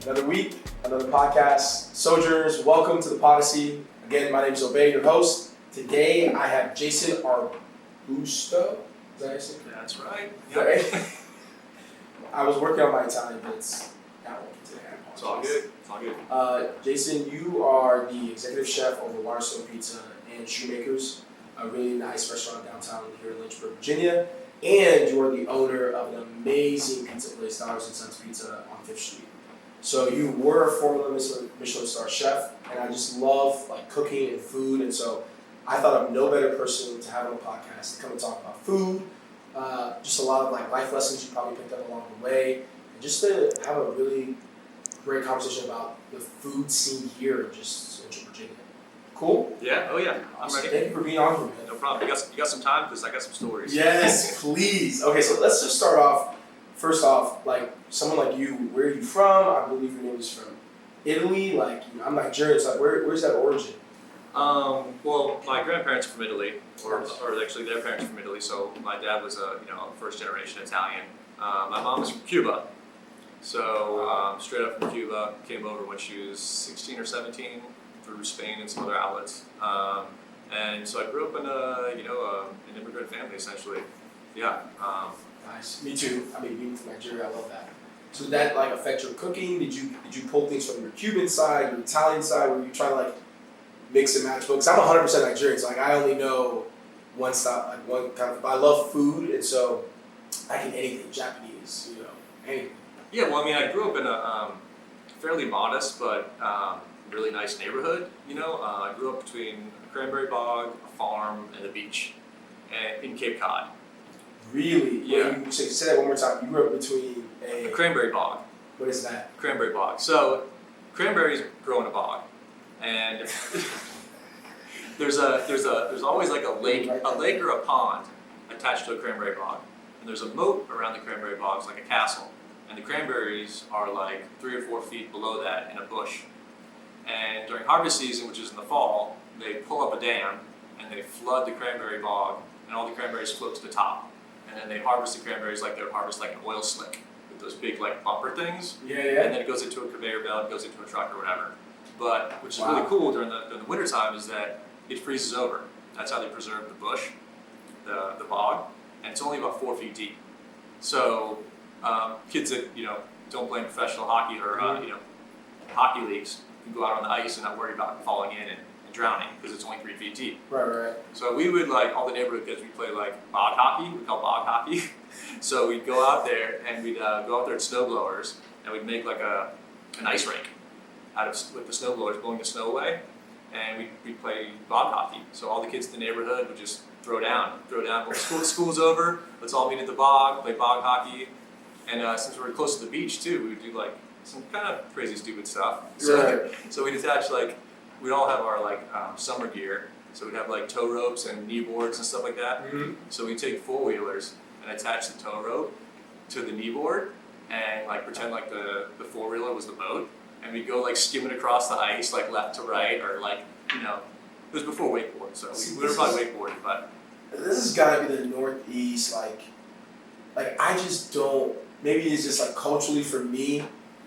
Another week, another podcast. Sojourners, welcome to the Podyssey. Again, my name is Obey, your host. Today I have Jason Arbusto. Is that how you say it? That's right. Yep. I was working on my Italian, but it's not working today. I apologize. It's all good. It's all good. Jason, you are the executive chef over Waterstone Pizza and Shoemakers, a really nice restaurant downtown here in Lynchburg, Virginia. And you are the owner of an amazing pizza place, Dollars and Cents Pizza on 5th Street. So you were a former Michelin star chef, and I just love cooking and food, and so I thought of no better person to have on the podcast to come and talk about food, just a lot of life lessons you probably picked up along the way, and just to have a really great conversation about the food scene here in just Central Virginia. Cool? Yeah. Oh yeah. I'm Awesome. ready. Thank you for being on here, man. No problem. You got some time because I got some stories. Yes, please. Okay, so let's just start off. First off, someone like you, where are you from? I believe your name is from Italy. I'm Nigerian, so where's that origin? Well, my grandparents are from Italy, or actually their parents are from Italy. So my dad was a first generation Italian. My mom is from Cuba. So straight up from Cuba, came over when she was 16 or 17 through Spain and some other outlets. And so I grew up in an immigrant family essentially. Yeah. Nice. Me too. Being from Nigeria, I love that. So did that affect your cooking? Did you pull things from your Cuban side, your Italian side? Were you trying to mix and match? Because I'm 100% Nigerian, so I only know one style, one kind of. But I love food, and so I can anything Japanese, anything. Yeah. Well, I grew up in a fairly modest but really nice neighborhood. I grew up between a cranberry bog, a farm, and the beach, and in Cape Cod. Really? Yeah. So say that one more time. You grew up between A cranberry bog. What is that? Cranberry bog. So cranberries grow in a bog, and there's always a lake or a pond attached to a cranberry bog, and there's a moat around the cranberry bogs like a castle, and the cranberries are 3 or 4 feet below that in a bush. And during harvest season, which is in the fall, they pull up a dam and they flood the cranberry bog, and all the cranberries float to the top. And then they harvest the cranberries like they would harvest an oil slick with those big bumper things. Yeah. And then it goes into a conveyor belt, it goes into a truck or whatever. But which is really cool during the winter time is that it freezes over. That's how they preserve the bush, the bog, and it's only about 4 feet deep. So kids that don't play in professional hockey or hockey leagues can go out on the ice and not worry about falling in and drowning because it's only 3 feet deep. Right. So we would all the neighborhood kids, we play bog hockey. We call bog hockey. So we'd go out there and we'd go out there in snow blowers and we'd make an ice rink with the snow blowers blowing the snow away, and we'd play bog hockey. So all the kids in the neighborhood would just throw down. When school's over, let's all meet at the bog, play bog hockey, and since we were close to the beach too, we would do some kind of crazy stupid stuff. So we'd attach we'd all have our summer gear, so we'd have tow ropes and knee boards and stuff like that. Mm-hmm. So we'd take 4-wheelers and attach the tow rope to the knee board and pretend the 4-wheeler was the boat, and we'd go skimming across the ice left to right, or it was before wakeboard, so we were probably wakeboarding, but this has got to be the Northeast. I just don't. Maybe it's just culturally for me.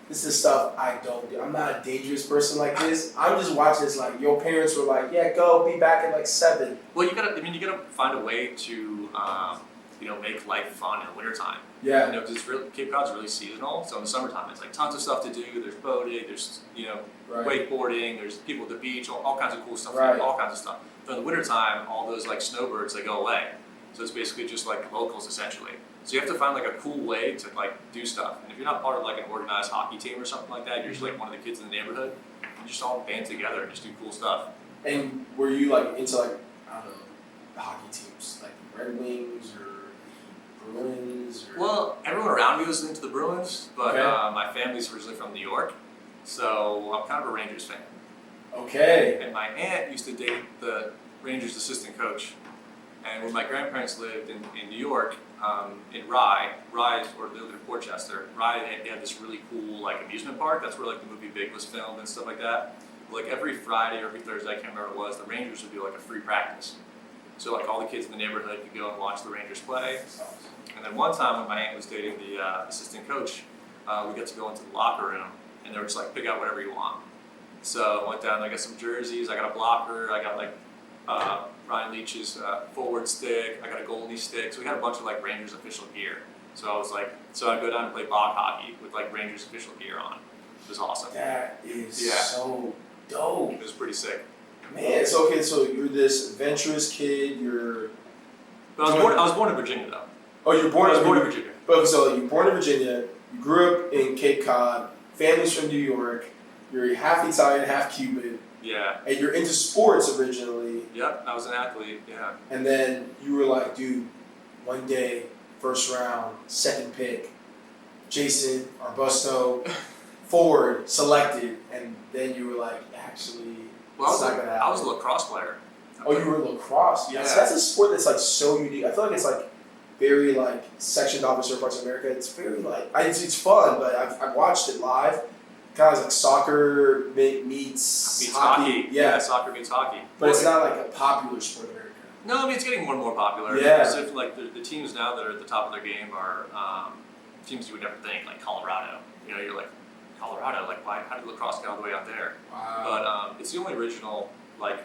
This is stuff I don't do. I'm not a dangerous person like this. I'm just watching this your parents were yeah, go, be back at 7. Well, you gotta find a way to, make life fun in the wintertime. Yeah. Because Cape Cod's really seasonal, so in the summertime it's tons of stuff to do. There's boating, there's, wakeboarding, there's people at the beach, all kinds of cool stuff, all kinds of stuff. But in the wintertime, all those snowbirds, they go away. So it's basically just locals essentially. So you have to find a cool way to do stuff. And if you're not part of an organized hockey team or something like that, you're just one of the kids in the neighborhood, you just all band together and just do cool stuff. And were you into I don't know, the hockey teams, the Red Wings or the Bruins? Well, everyone around me was into the Bruins, but my family's originally from New York, so I'm kind of a Rangers fan. Okay. And my aunt used to date the Rangers assistant coach. And when my grandparents lived in New York, in Rye, or they lived in Portchester, Rye they had this really cool amusement park. That's where the movie Big was filmed and stuff like that. Every Friday or every Thursday, I can't remember what it was, the Rangers would do a free practice. So all the kids in the neighborhood could go and watch the Rangers play. And then one time when my aunt was dating the assistant coach, we got to go into the locker room and they were just like, pick out whatever you want. So I went down, I got some jerseys, I got a blocker, I got like Ryan Leach's forward stick, I got a Goldie stick, so we had a bunch of like Rangers official gear. So I was like, I'd go down and play bog hockey with like Rangers official gear on. It was awesome. That is so dope. It was pretty sick. Man, so okay, so you're this adventurous kid, But I was born in Virginia though. Oh, you were born in Virginia. But so you were born in Virginia, you grew up in Cape Cod, family's from New York, you're half Italian, half Cuban. Yeah. And you're into sports originally. Yep, I was an athlete, yeah. And then you were like, dude, one day, first round, second pick, Jason, Arbusto, forward, selected, and then you were like, actually, well, I was a lacrosse player. Oh, you were lacrosse? Yeah. So that's a sport that's like so unique. I feel like it's like very like sectioned off in certain parts of America. It's very like, it's fun, but I've watched it live. Kind of like soccer meets hockey. Yeah, soccer meets hockey. But it's not like a popular sport in America. No, I mean, it's getting more and more popular. Yeah. Because like the teams now that are at the top of their game are teams you would never think, like Colorado. You know, you're like, Colorado, like why? How did lacrosse get all the way out there? Wow. But it's the only original like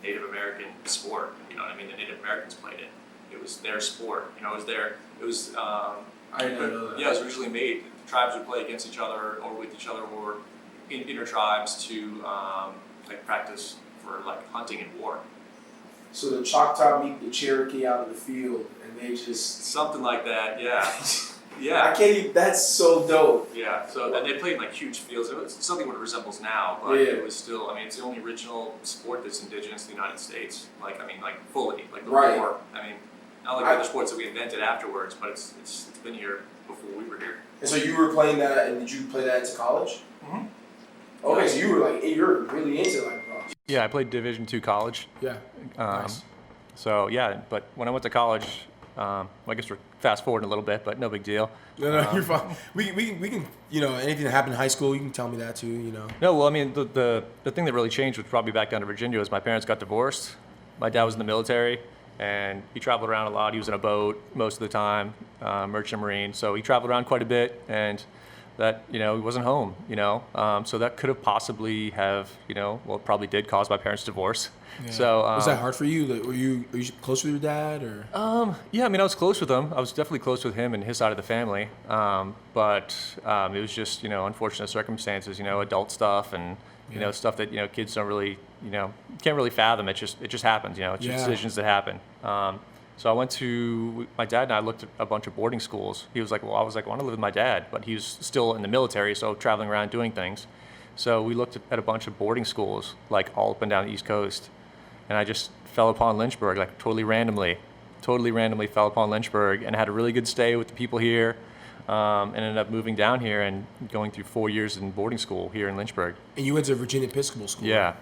Native American sport. You know what I mean? The Native Americans played it. It was their sport. You know, it was their. It was. I didn't know that. Yeah, it was originally made. The tribes would play against each other or with each other or inter tribes to like practice for like hunting and war. So the Choctaw meet the Cherokee out of the field, and they just something like that. Yeah. Yeah. I can't even, that's so dope. Yeah, so and they played in like huge fields. It was something what it resembles now, but it was still, I mean, it's the only original sport that's indigenous to the United States. Like, I mean, like fully, like the war. I mean, not like other sports that we invented afterwards, but it's been here before we were here. And so you were playing that, and did you play that into college? Mm-hmm. Okay, so you were like, you're really into like lacrosse. Yeah, I played Division II college. Yeah. Nice. So yeah, but when I went to college, I guess we're fast forwarding a little bit, but no big deal. No, you're fine. We can, you know, anything that happened in high school, you can tell me that too, you know. No, well, I mean, the thing that really changed was probably back down to Virginia was my parents got divorced. My dad was in the military, and he traveled around a lot. He was in a boat most of the time, merchant marine. So he traveled around quite a bit, and that, you know, he wasn't home, you know. So that could have possibly have, you know, well, it probably did cause my parents' divorce. Yeah. So was that hard for you? Like, were you close with your dad, or? Yeah, I mean, I was close with him. I was definitely close with him and his side of the family. But it was just, you know, unfortunate circumstances, you know, adult stuff and, you know, stuff that, you know, kids don't really, you know, can't really fathom. It just happens, you know, it's just decisions that happen. So I went to, my dad and I looked at a bunch of boarding schools. He was like, well, I was like, I want to live with my dad, but he was still in the military, so traveling around doing things. So we looked at a bunch of boarding schools, like all up and down the East Coast. And I just fell upon Lynchburg, like totally randomly fell upon Lynchburg and had a really good stay with the people here. And ended up moving down here and going through 4 years in boarding school here in Lynchburg. And you went to Virginia Episcopal School. Yeah.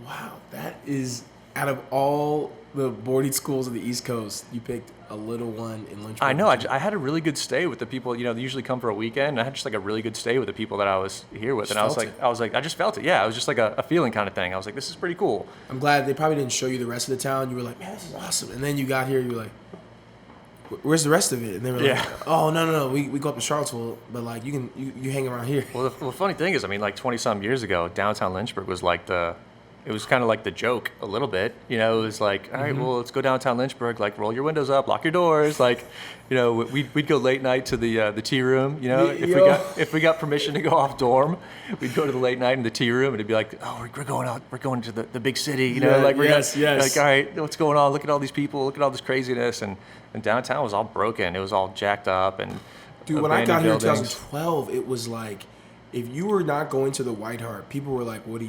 Wow, that is, out of all the boarding schools of the East Coast, you picked a little one in Lynchburg. I know. I had a really good stay with the people. You know, they usually come for a weekend. And I had just like a really good stay with the people that I was here with. And I was like, I just felt it. Yeah, it was just like a feeling kind of thing. I was like, this is pretty cool. I'm glad they probably didn't show you the rest of the town. You were like, man, this is awesome. And then you got here, you were like, where's the rest of it? And they were like, oh, no, we go up to Charlottesville, but like you hang around here. Well, the funny thing is, I mean, like 20-some years ago, downtown Lynchburg was like it was kind of like the joke a little bit. You know, it was like, all right, well, let's go downtown Lynchburg, like roll your windows up, lock your doors. Like, you know, we'd go late night to the tea room. You know, if we got permission to go off dorm, we'd go to the late night in the tea room, and it'd be like, oh, we're going to the big city. You know, like yes. Like, all right, what's going on? Look at all these people. Look at all this craziness. And downtown was all broken. It was all jacked up and. Dude, when I got here in 2012, it was like, if you were not going to the White Hart, people were like, what are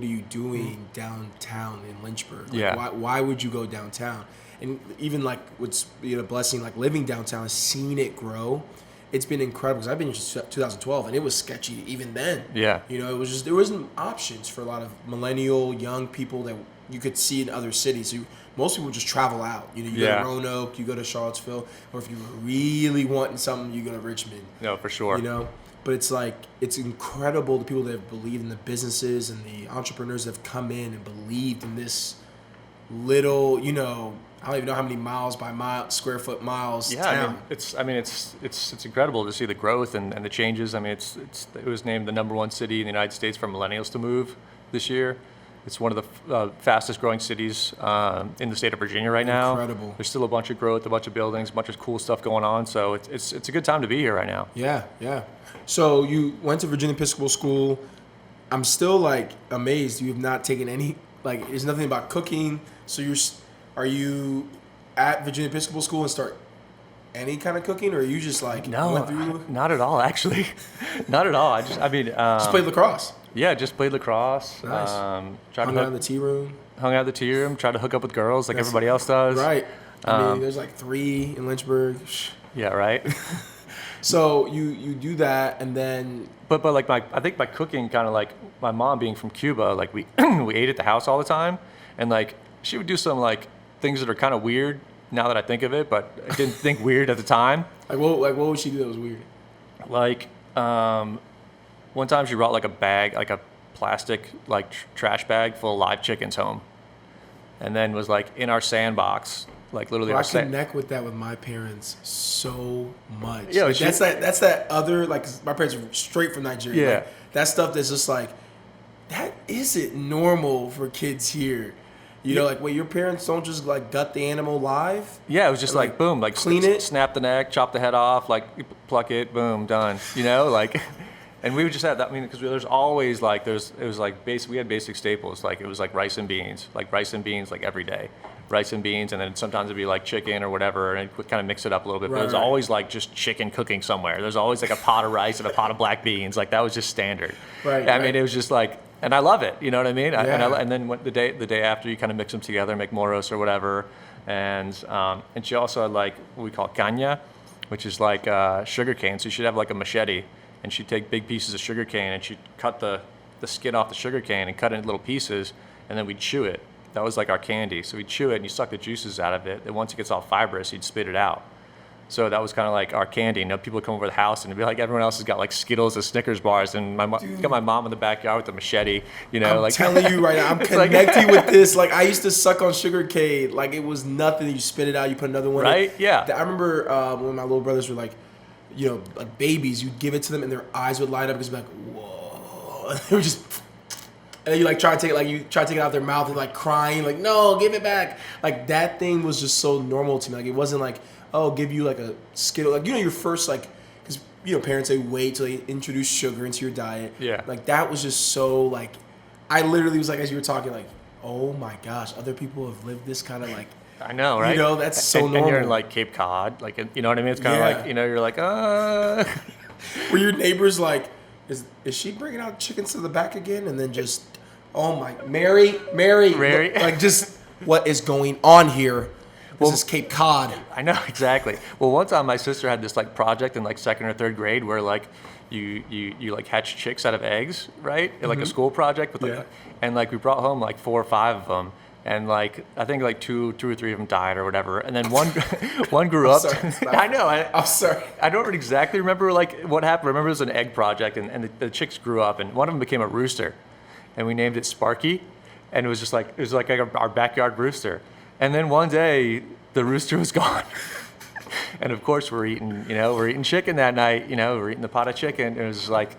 you doing downtown in Lynchburg? Like, why would you go downtown? And even like what's a blessing, like living downtown, seeing it grow, it's been incredible. Because I've been here since 2012, and it was sketchy even then. Yeah. You know, it was just, there wasn't options for a lot of millennial young people that you could see in other cities. Most people just travel out. You know, you go to Roanoke, you go to Charlottesville, or if you were really wanting something, you go to Richmond. No, for sure. You know? But it's like, it's incredible the people that have believed in the businesses and the entrepreneurs that have come in and believed in this little, I don't even know how many miles by square foot miles Yeah, town. it's incredible to see the growth and the changes. I mean, it was named the #1 city in the United States for millennials to move this year. It's one of the fastest growing cities in the state of Virginia right now. Incredible. There's still a bunch of growth, a bunch of buildings, a bunch of cool stuff going on. So it's a good time to be here right now. Yeah, yeah. So you went to Virginia Episcopal School. I'm still like amazed you have not taken any, like, there's nothing about cooking. So are you at Virginia Episcopal School and start any kind of cooking, or are you just like No, not at all. Actually, not at all. Just played lacrosse. Yeah, just played lacrosse. Nice. Hung out in the tea room. Hung out in the tea room. Tried to hook up with girls like everybody else does. Right. I mean, there's like 3 in Lynchburg. Yeah, right. So you do that, and then. But like I think my cooking kind of like my mom being from Cuba, like we we ate at the house all the time, and like she would do some like things that are kind of weird now that I think of it, but I didn't think weird at the time. Like what would she do that was weird? Like one time she brought like a bag, like a plastic like trash bag full of live chickens home, and then was like in our sandbox, like literally. I connect with that with my parents so much. Yeah, like, that's that other, like, my parents are straight from Nigeria. Yeah, like, that stuff that's just like, that isn't normal for kids here. You know, like, wait, your parents don't just like gut the animal live? Yeah, it was just like boom, like clean it, snap the neck, chop the head off, like pluck it, boom, done. You know, like. And we would just have that. I mean, because there's always like it was like we had basic staples, like it was like rice and beans like every day, rice and beans, and then sometimes it'd be like chicken or whatever, and it kind of mix it up a little bit. But it was always like just chicken cooking somewhere. There's always like a pot of rice and a pot of black beans, like that was just standard. Right. I mean, it was just like, and I love it. You know what I mean? Yeah. And then the day after, you kind of mix them together, make moros or whatever, and she also had like what we call caña, which is like sugar cane. So you should have like a machete. And she'd take big pieces of sugar cane and she'd cut the skin off the sugar cane and cut it into little pieces, and then we'd chew it. That was like our candy. So we'd chew it and you suck the juices out of it. And once it gets all fibrous, you'd spit it out. So that was kind of like our candy. You know, people would come over the house and it'd be like everyone else has got like Skittles and Snickers bars, and got my mom in the backyard with a machete. You know, I'm telling you right now, I'm connecting with this. Like, I used to suck on sugar cane like it was nothing. You spit it out, you put another one in. Right? Yeah. I remember when my little brothers were like, like babies, you'd give it to them and their eyes would light up because you'd be like, whoa. And they would just, and then you like try to take it out of their mouth and like crying, like, no, give it back. Like, that thing was just so normal to me. Like, it wasn't like, oh, give you like a Skittle. Like, your first, like, because, parents, they wait till they introduce sugar into your diet. Yeah. Like, that was just so, like, I literally was like, as you were talking, like, oh my gosh, other people have lived this kind of like, I know, right? That's so normal. And you're in like Cape Cod, like, you know what I mean? It's kind of like, you're like, Were your neighbors like, is she bringing out chickens to the back again? And then just, oh my, Mary, like, just what is going on here? This is Cape Cod. I know, exactly. Well, one time my sister had this like project in like 2nd or 3rd grade where like you like hatch chicks out of eggs, right? Like a school project with and like we brought home like 4 or 5 of them. And like I think like two or three of them died or whatever, and then one grew up. Sorry, I know. I'm sorry. I don't exactly remember like what happened. I remember it was an egg project, and the chicks grew up, and one of them became a rooster, and we named it Sparky, and it was like our backyard rooster. And then one day the rooster was gone, and of course we're eating chicken that night. We're eating the pot of chicken, and it was just like.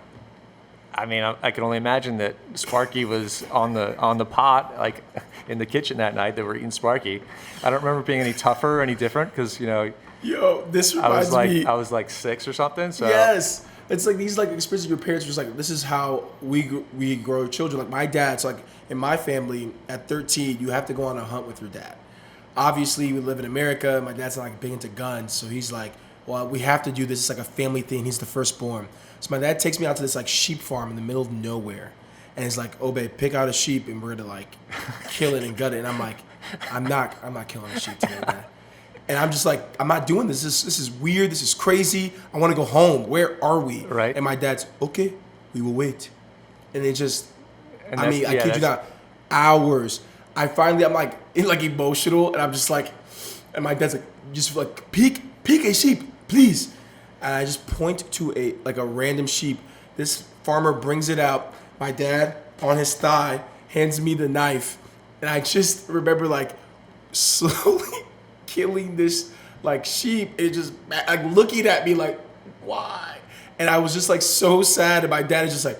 I mean, I can only imagine that Sparky was on the pot, like in the kitchen that night that we're eating Sparky. I don't remember being any tougher or any different because this reminds me. I was like 6 or something. So yes, it's like these like experiences your parents were just like, this is how we grow children. Like my dad, so like in my family at 13, you have to go on a hunt with your dad. Obviously, we live in America. My dad's not like big into guns, so he's like, well, we have to do this. It's like a family thing. He's the firstborn. So my dad takes me out to this like sheep farm in the middle of nowhere, and he's like, "Oh, babe, pick out a sheep, and we're gonna like kill it and gut it." And I'm like, "I'm not killing a sheep today, Dad." And I'm just like, "I'm not doing this. This is weird. This is crazy. I want to go home. Where are we?" Right. And my dad's, "Okay, we will wait." And it just, I kid you not, hours. I'm like emotional, and I'm just like, and my dad's like, "Just like pick a sheep, please." And I just point to a random sheep. This farmer brings it out. My dad, on his thigh, hands me the knife. And I just remember like slowly killing this like sheep. It just like looking at me like, why? And I was just like so sad. And my dad is just like,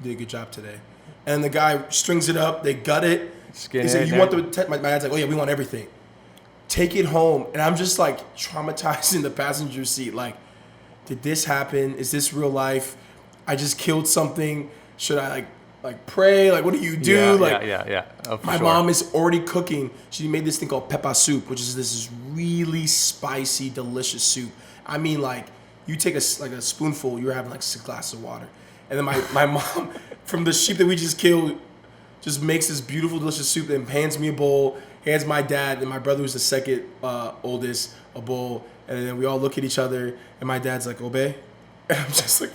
you did a good job today. And the guy strings it up. They gut it. Skin He said, it, you want the, my dad's like, oh yeah, we want everything. Take it home. And I'm just like traumatized in the passenger seat. Like, did this happen? Is this real life? I just killed something. Should I like pray? Like, what do you do? Yeah. Oh, for my sure. mom is already cooking. She made this thing called pepper soup, which is this really spicy, delicious soup. I mean, like, you take a spoonful, you're having like 6 glasses of water. And then my mom, from the sheep that we just killed, just makes this beautiful, delicious soup and hands me a bowl, hands my dad and my brother, who's the second oldest, a bowl. And then we all look at each other, and my dad's like, obey. And I'm just like,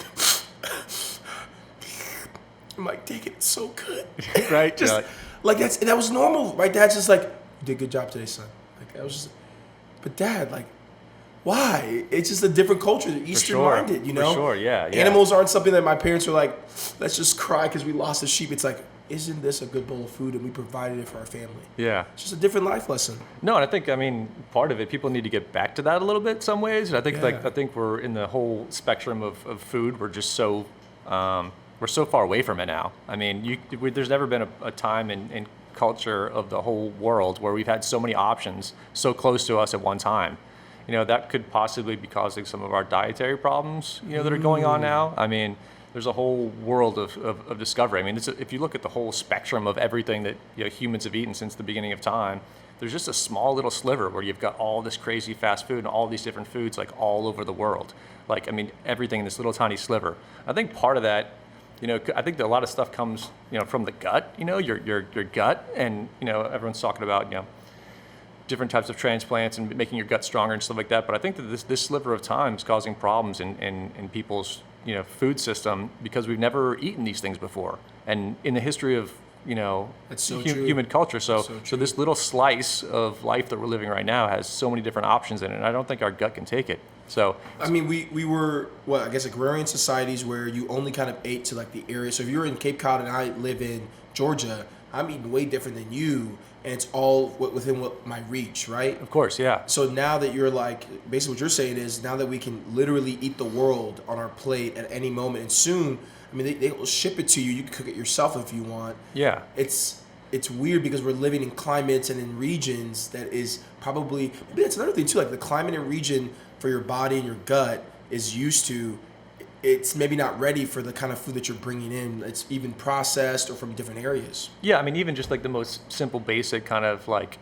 I'm like, take it, it's so good. Right? Just Yeah. like that was normal. My dad's just like, you did a good job today, son. Like, I was just, but dad, like, why? It's just a different culture. They're Eastern minded, you know? For sure, yeah. Animals aren't something that my parents are like, let's just cry because we lost a sheep. It's like, isn't this a good bowl of food, and we provided it for our family? Yeah. It's just a different life lesson. No, and I think, I mean, part of it, people need to get back to that a little bit some ways. And I think Yeah. I think we're in the whole spectrum of food, we're just so we're so far away from it now. I mean, there's never been a time in culture of the whole world where we've had so many options so close to us at one time. You know, that could possibly be causing some of our dietary problems, you know, that are going on now. I mean, there's a whole world of discovery. I mean, if you look at the whole spectrum of everything that, you know, humans have eaten since the beginning of time, there's just a small little sliver where you've got all this crazy fast food and all these different foods like all over the world. Like, I mean, everything in this little tiny sliver. I think part of that, you know, I think that a lot of stuff comes, you know, from the gut, you know, your gut, and, you know, everyone's talking about, you know, different types of transplants and making your gut stronger and stuff like that. But I think that this sliver of time is causing problems in people's, you know, food system because we've never eaten these things before. And in the history of, you know, That's so true. human culture. So true. this little slice of life that we're living right now has so many different options in it. And I don't think our gut can take it. So I mean, we were, I guess agrarian societies where you only kind of ate to like the area. So if you're in Cape Cod and I live in Georgia, I'm eating way different than you, and it's all within my reach, right? of course, yeah. So now that you're like, basically what you're saying is now that we can literally eat the world on our plate at any moment, and soon, I mean, they will ship it to you. You can cook it yourself if you want. Yeah. It's weird because we're living in climates and in regions that is probably, maybe that's another thing too, like the climate and region for your body and your gut is used to, it's maybe not ready for the kind of food that you're bringing in. It's even processed or from different areas. Yeah, I mean, even just like the most simple, basic kind of like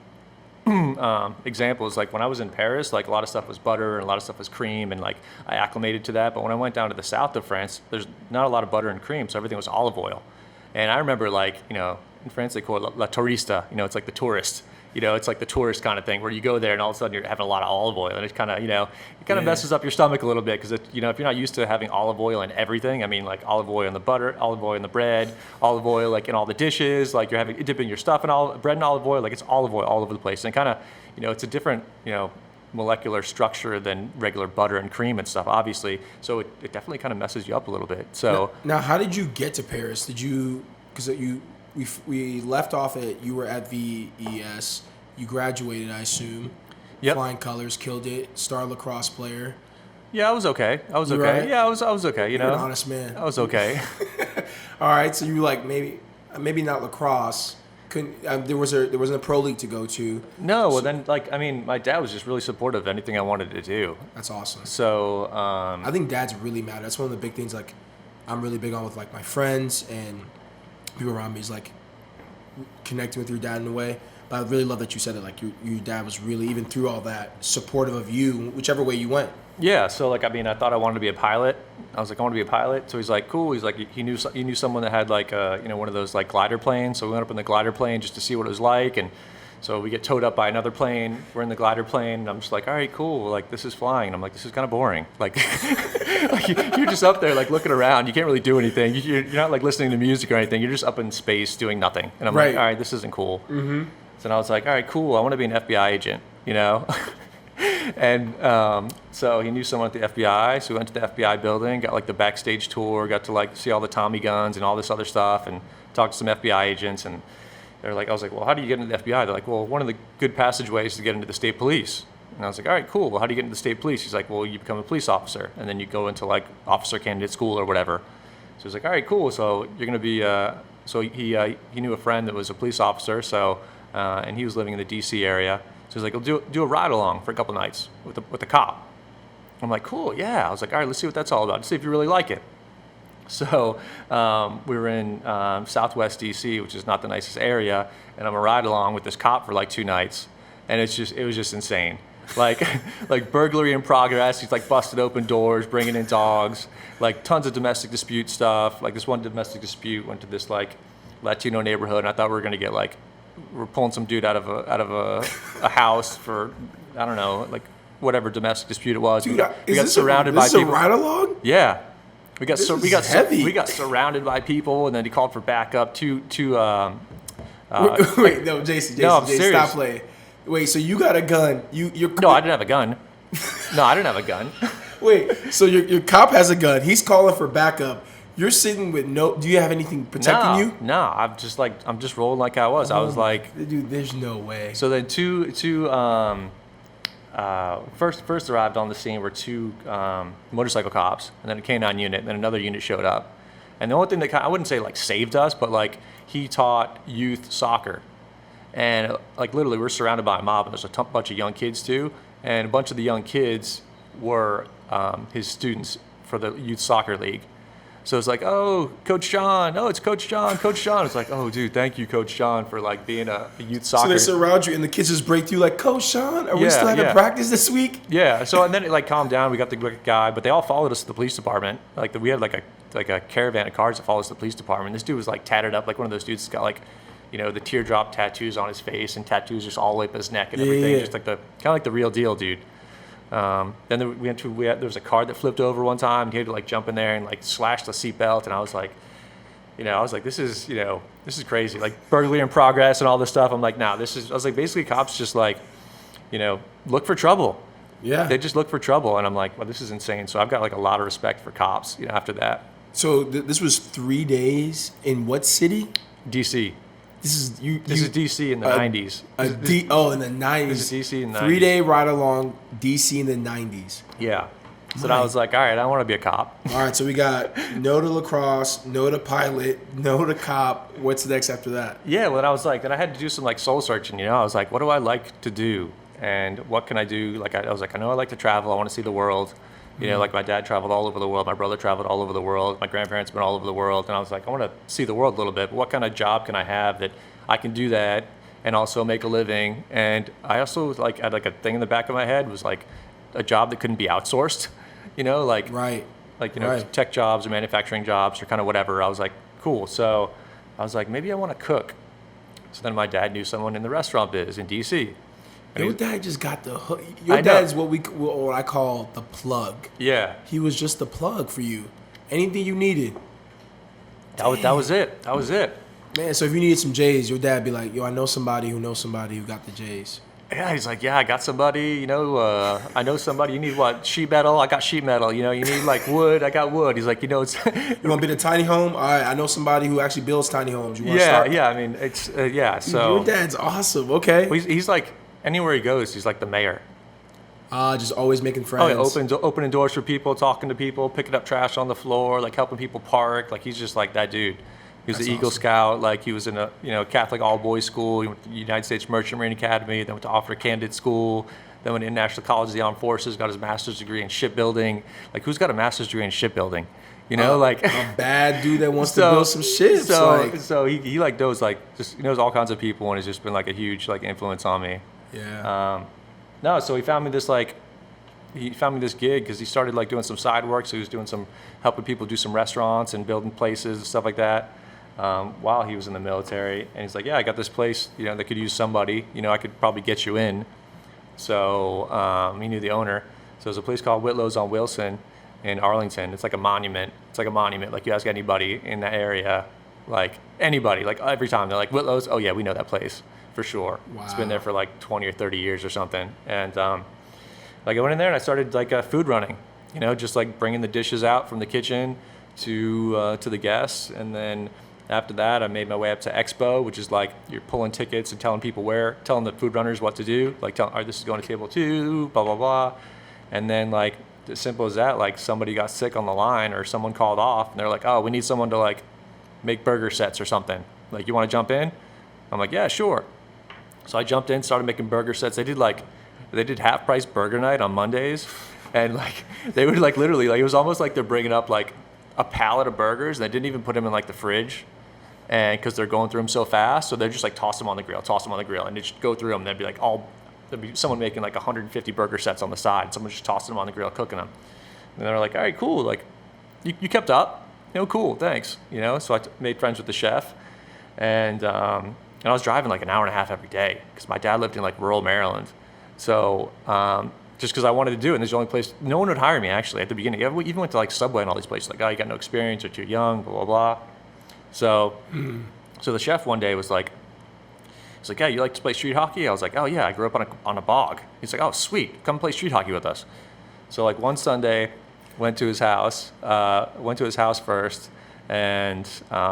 examples, like when I was in Paris, like a lot of stuff was butter and a lot of stuff was cream, and like I acclimated to that. But when I went down to the south of France, there's not a lot of butter and cream, so everything was olive oil. And I remember, like, you know, in France they call it la tourista, you know, it's like the tourist. You know, it's like the tourist kind of thing where you go there and all of a sudden you're having a lot of olive oil, and it kind of, you know, it kind of messes up your stomach a little bit because, you know, if you're not used to having olive oil in everything, I mean, like olive oil in the butter, olive oil in the bread, olive oil like in all the dishes, like you're dipping your stuff in bread and olive oil, like it's olive oil all over the place. And kind of, you know, it's a different, you know, molecular structure than regular butter and cream and stuff, obviously. So it definitely kind of messes you up a little bit. So Now how did you get to Paris? Did you, because we left off at, you were at VES. You graduated, I assume. Yep. Flying colors, killed it. Star lacrosse player. yeah, I was okay. You okay. right? Yeah, I was okay. You You're know, an honest man. I was okay. All right, so you were like maybe not lacrosse. Couldn't there wasn't a pro league to go to. No, well then, like, I mean, my dad was just really supportive of anything I wanted to do. That's awesome. So I think dads really matter. That's one of the big things. Like, I'm really big on with like my friends and people around me is like connecting with your dad in a way. But I really love that you said it. Like your dad was really, even through all that, supportive of you, whichever way you went. yeah, so like, I mean, I thought I wanted to be a pilot. I was like, I want to be a pilot. So he's like, cool. He's like, he knew someone that had like you know, one of those like glider planes. So we went up in the glider plane just to see what it was like, and so we get towed up by another plane. We're in the glider plane, and I'm just like, all right, cool. Like, this is flying. And I'm like, this is kind of boring. Like, like you're just up there like looking around. You can't really do anything. You're not like listening to music or anything. You're just up in space doing nothing. And I'm Right. like, all right, this isn't cool. Mm-hmm. So I was like, all right, cool. I want to be an FBI agent, you know? And so he knew someone at the FBI, so we went to the FBI building, got like the backstage tour, got to like see all the Tommy guns and all this other stuff, and talked to some FBI agents, and they're like, I was like, well, how do you get into the FBI? They're like, well, one of the good passageways to get into the state police. And I was like, all right, cool. Well, how do you get into the state police? He's like, well, you become a police officer, and then you go into like officer candidate school or whatever. So he's like, all right, cool. So you're gonna be. So he knew a friend that was a police officer. So and he was living in the D.C. area. So he's like, we'll do a ride along for a couple nights with the cop. I'm like, cool, yeah. I was like, all right, let's see what that's all about. Let's see if you really like it. So we were in Southwest DC, which is not the nicest area, and I'm a ride along with this cop for like 2 nights, and it was just insane. Like like burglary in progress. He's like busted open doors, bringing in dogs, like tons of domestic dispute stuff. Like this one domestic dispute went to this like Latino neighborhood, and I thought we were gonna get like we're pulling some dude out of a house for I don't know like whatever domestic dispute it was. Dude, we got surrounded by people. This is a ride along? Yeah. We got heavy. we got surrounded by people, and then he called for backup. Wait, no, Jason, I'm Jason, serious. stop playing. Wait, so you got a gun? No, I didn't have a gun. No, I didn't have a gun. Wait, so your cop has a gun. He's calling for backup. You're sitting with no. Do you have anything protecting you? No, I'm just rolling like I was. I was like, dude, there's no way. So then first arrived on the scene were 2 motorcycle cops, and then a K-9 unit, and then another unit showed up. And the only thing that I wouldn't say like saved us, but like he taught youth soccer, and like literally we're surrounded by a mob, and there's a bunch of young kids too, and a bunch of the young kids were his students for the youth soccer league. So it's like, oh, Coach John. Oh, it's Coach John. Coach John. It's like, oh, dude, thank you, Coach John, for like being a youth soccer. So they surround you, and the kids just break through like, Coach John, are we still having practice this week? Yeah. So and then it like calmed down. We got the guy, but they all followed us to the police department. Like we had like a caravan of cars that followed us to the police department. This dude was like tatted up, like one of those dudes that's got like, you know, the teardrop tattoos on his face and tattoos just all the way up his neck and everything. Just like kind of like the real deal, dude. Then there was a car that flipped over one time, and he had to like jump in there and like slash the seatbelt, and I was like, this is crazy, like burglary in progress and all this stuff. I'm like, I was like, basically cops just like, look for trouble. Yeah. They just look for trouble, and I'm like, well, this is insane. So I've got like a lot of respect for cops, after that. So this was 3 days in what city? DC. This is DC in the 90s. In the 90s. This is DC in the 90s. 3-day ride along DC in the 90s. Yeah. So I was like, all right, I want to be a cop. All right, so we got no to lacrosse, no to pilot, no to cop. What's next after that? Yeah, well, then I had to do some like soul searching. I was like, what do I like to do, and what can I do? Like I was like, I know I like to travel. I want to see the world. Like my dad traveled all over the world. My brother traveled all over the world. My grandparents been all over the world. And I was like, I want to see the world a little bit. But what kind of job can I have that I can do that and also make a living? And I also had like a thing in the back of my head was like a job that couldn't be outsourced. Tech jobs or manufacturing jobs or kind of whatever. I was like, cool. So I was like, maybe I want to cook. So then my dad knew someone in the restaurant biz in DC. Your dad just got the hook. Your dad's what I call the plug. Yeah. He was just the plug for you. Anything you needed. That was it. That was it. Man, so if you needed some J's, your dad be like, yo, I know somebody who knows somebody who got the J's. Yeah, he's like, yeah, I got somebody, I know somebody. You need what? Sheet metal? I got sheet metal. You need like wood? I got wood. He's like, it's... You want to build a tiny home? All right, I know somebody who actually builds tiny homes. You want to start? Yeah, I mean, it's, so... Your dad's awesome, okay. Well, he's like, anywhere he goes, he's like the mayor. Just always making friends. Oh, yeah, opening doors for people, talking to people, picking up trash on the floor, like helping people park. Like he's just like that dude. He was an Eagle Scout. Like he was in a Catholic all boys school. He went to the United States Merchant Marine Academy. Then went to Officer Candidate School. Then went to International College of the Armed Forces. Got his master's degree in shipbuilding. Like who's got a master's degree in shipbuilding? Like a bad dude that wants to build some ships. So he like knows just knows all kinds of people, and has just been like a huge like influence on me. Yeah. So he found me this gig because he started like doing some side work. So he was doing some helping people do some restaurants and building places and stuff like that while he was in the military. And he's like, yeah, I got this place, that could use somebody. I could probably get you in. So he knew the owner. So there's a place called Whitlow's on Wilson in Arlington. It's like a monument. Like you ask anybody in that area, like anybody, like every time they're like, Whitlow's, oh yeah, we know that place for sure. Wow. It's been there for like 20 or 30 years or something. And I went in there and I started like food running, just like bringing the dishes out from the kitchen to the guests. And then After that, I made my way up to Expo, which is like you're pulling tickets and telling the food runners what to do. Like, all right, this is going to table 2, blah, blah, blah. And then, like, as simple as that, like, somebody got sick on the line or someone called off, and they're like, oh, we need someone to, like, make burger sets or something. Like, you want to jump in? I'm like, yeah, sure. So I jumped in, started making burger sets. They did half-price burger night on Mondays. And, like, they would, like, literally, like, it was almost like they're bringing up, like, a pallet of burgers, and they didn't even put them in, like, the fridge. And because they're going through them so fast, so they're just like toss them on the grill, and they just go through them. There'd be someone making like 150 burger sets on the side. Someone just tossing them on the grill, cooking them. And they're like, all right, cool. Like, you kept up. Cool, thanks. So I made friends with the chef, and I was driving like an hour and a half every day because my dad lived in like rural Maryland. So just because I wanted to do it, and it's the only place no one would hire me actually at the beginning. I even went to like Subway and all these places, like, oh, you got no experience, or too young, blah blah blah. So the chef one day was like, yeah, you like to play street hockey? I was like, oh yeah, I grew up on a bog. He's like, oh sweet, come play street hockey with us. So like one Sunday, went to his house first, and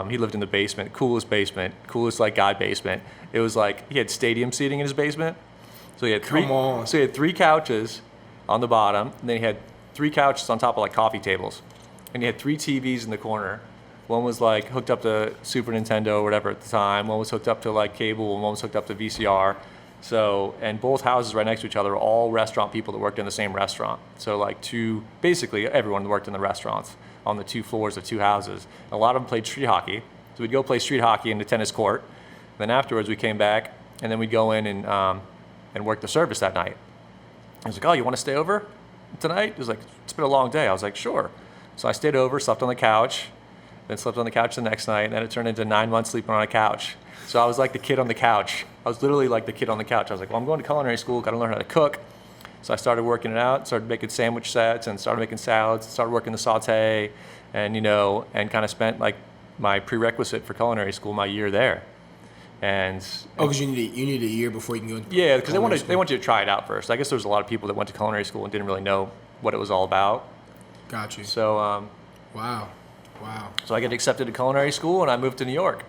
he lived in the basement, coolest like guy basement. It was like he had stadium seating in his basement. So he had three couches on the bottom, and then he had 3 couches on top of like coffee tables, and he had 3 TVs in the corner. One was like hooked up to Super Nintendo or whatever at the time. One was hooked up to like cable, and one was hooked up to VCR. So, and both houses right next to each other were all restaurant people that worked in the same restaurant. So like basically everyone worked in the restaurants on the 2 floors of 2 houses. A lot of them played street hockey. So we'd go play street hockey in the tennis court. Then afterwards we came back, and then we'd go in and work the service that night. I was like, oh, you want to stay over tonight? He was like, it's been a long day. I was like, sure. So I stayed over, slept on the couch, then slept on the couch the next night, and then it turned into 9 months sleeping on a couch. So I was like the kid on the couch. I was literally like the kid on the couch. I was like, well, I'm going to culinary school, got to learn how to cook. So I started working it out, started making sandwich sets, and started making salads, started working the saute, and and kind of spent like my prerequisite for culinary school my year there. And because you need a year before you can go into yeah, because they want you to try it out first. I guess there was a lot of people that went to culinary school and didn't really know what it was all about. Got you. So Wow. So I got accepted to culinary school, and I moved to New York.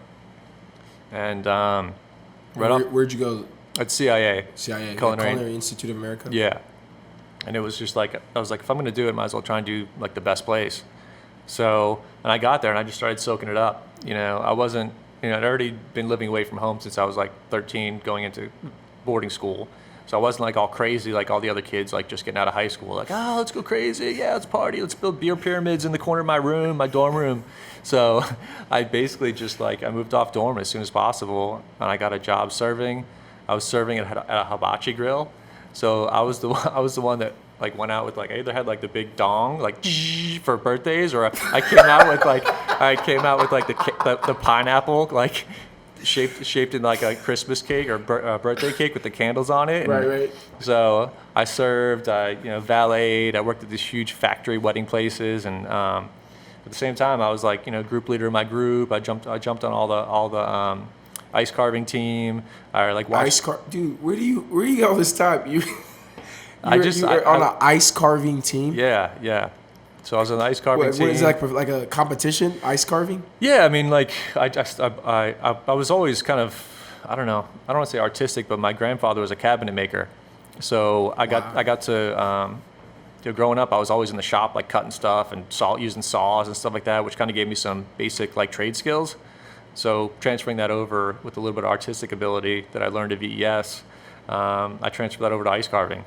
And where'd you go? At CIA. Culinary Institute of America. Yeah. And it was just like, I was like, if I'm going to do it, might as well try and do like the best place. So, and I got there and I just started soaking it up. I wasn't, I'd already been living away from home since I was like 13, going into boarding school. So I wasn't like all crazy like all the other kids, like just getting out of high school, like, oh, let's go crazy, yeah, let's party, let's build beer pyramids in the corner of my dorm room. So I basically just like, I moved off dorm as soon as possible, and I got a job serving. I was serving at a hibachi grill. So I was the one that like went out with like, I either had like the big dong like for birthdays, or I came out with like the pineapple like shaped in like a Christmas cake or birthday cake with the candles on it. Right. So I served, valeted. I worked at these huge factory wedding places, and at the same time, I was like, group leader of my group. I jumped on all the ice carving team. I like watched. Dude, where do you get all this time? You were on an ice carving team. Yeah. So I was on the ice carving team. What is it, like a competition, ice carving? Yeah, I mean, like I was always kind of, I don't want to say artistic, but my grandfather was a cabinet maker, so I got to growing up, I was always in the shop like cutting stuff and using saws and stuff like that, which kind of gave me some basic like trade skills. So transferring that over with a little bit of artistic ability that I learned at VES, I transferred that over to ice carving.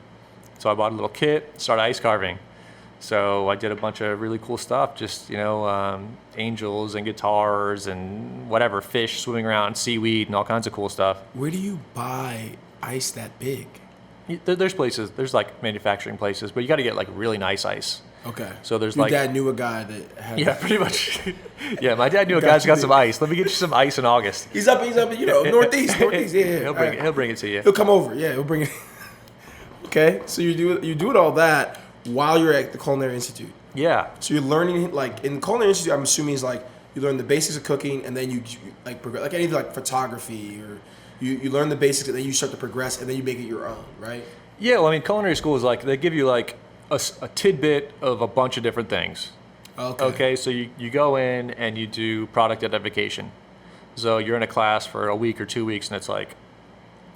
So I bought a little kit, started ice carving. So I did a bunch of really cool stuff, just, angels and guitars and whatever, fish swimming around, seaweed and all kinds of cool stuff. Where do you buy ice that big? There's places, there's like manufacturing places, but you got to get like really nice ice. Okay. So there's Your like. dad knew a guy that had. Yeah, pretty much. Yeah, my dad knew a guy who's got some ice. Let me get you some ice in August. He's up, northeast. Yeah. He'll bring it to you. He'll come over. Yeah, he'll bring it. Okay, so you do all that while you're at the Culinary Institute. Yeah. So you're learning, like, in the Culinary Institute, I'm assuming is like, you learn the basics of cooking, and then you like progress, like anything like photography, or you learn the basics, and then you start to progress, and then you make it your own, right? Yeah, well, I mean, culinary school is like, they give you like a tidbit of a bunch of different things. Okay, so you go in and you do product identification. So you're in a class for a week or 2 weeks, and it's like,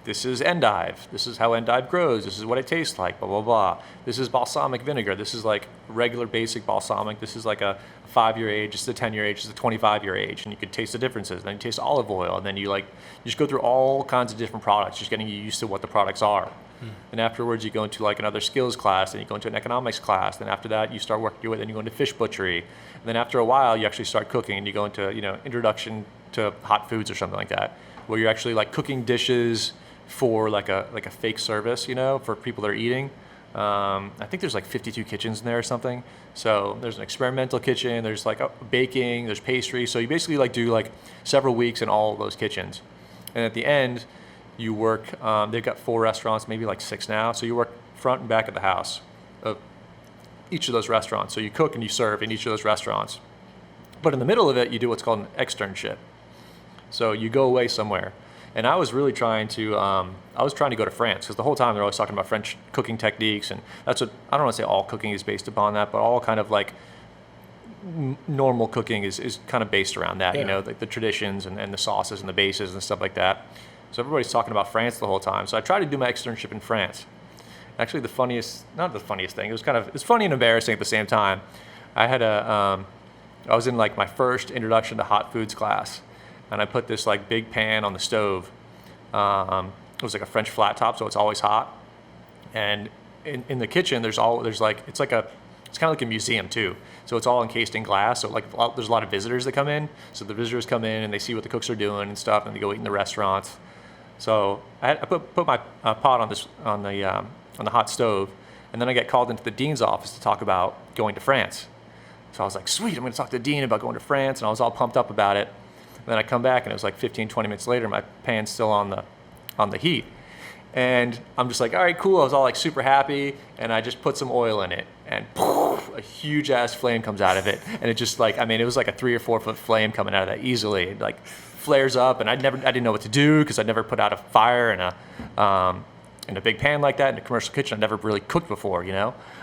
this is endive. This is how endive grows. This is what it tastes like, blah, blah, blah. This is balsamic vinegar. This is like regular basic balsamic. This is like a 5-year age. This is a 10-year age. This is a 25-year age. And you can taste the differences. Then you taste olive oil. And then you just go through all kinds of different products, just getting you used to what the products are. And afterwards, you go into like another skills class, and you go into an economics class. Then after that, you start working your way, then you go into fish butchery. And then after a while, you actually start cooking, and you go into, introduction to hot foods or something like that, where you're actually like cooking dishes for like a fake service, for people that are eating. I think there's like 52 kitchens in there or something. So there's an experimental kitchen, there's like baking, there's pastry. So you basically like do like several weeks in all of those kitchens. And at the end, you work, they've got 4 restaurants, maybe like 6 now. So you work front and back of the house of each of those restaurants. So you cook and you serve in each of those restaurants. But in the middle of it, you do what's called an externship. So you go away somewhere. And I was really trying to go to France, because the whole time they're always talking about French cooking techniques, and that's what, I don't want to say all cooking is based upon that, but all kind of like normal cooking is kind of based around that, like the traditions and the sauces and the bases and stuff like that. So everybody's talking about France the whole time. So I tried to do my externship in France. Actually, not the funniest thing, it's funny and embarrassing at the same time. I was in like my first introduction to hot foods class. And I put this like big pan on the stove. It was like a French flat top, so it's always hot. And in the kitchen, it's kind of like a museum too. So it's all encased in glass. So like there's a lot of visitors that come in. So the visitors come in and they see what the cooks are doing and stuff, and they go eat in the restaurants. So I put my pot on the hot stove, and then I get called into the dean's office to talk about going to France. So I was like, sweet, I'm going to talk to the dean about going to France, and I was all pumped up about it. And then I come back, and it was like 15, 20 minutes later, my pan's still on the heat. And I'm just like, all right, cool. I was all like super happy, and I just put some oil in it, and poof, a huge ass flame comes out of it. And it just like, it was like a 3 or 4 foot flame coming out of that easily. It like flares up, and I didn't know what to do, because I'd never put out a fire in a big pan like that in a commercial kitchen. I'd never really cooked before,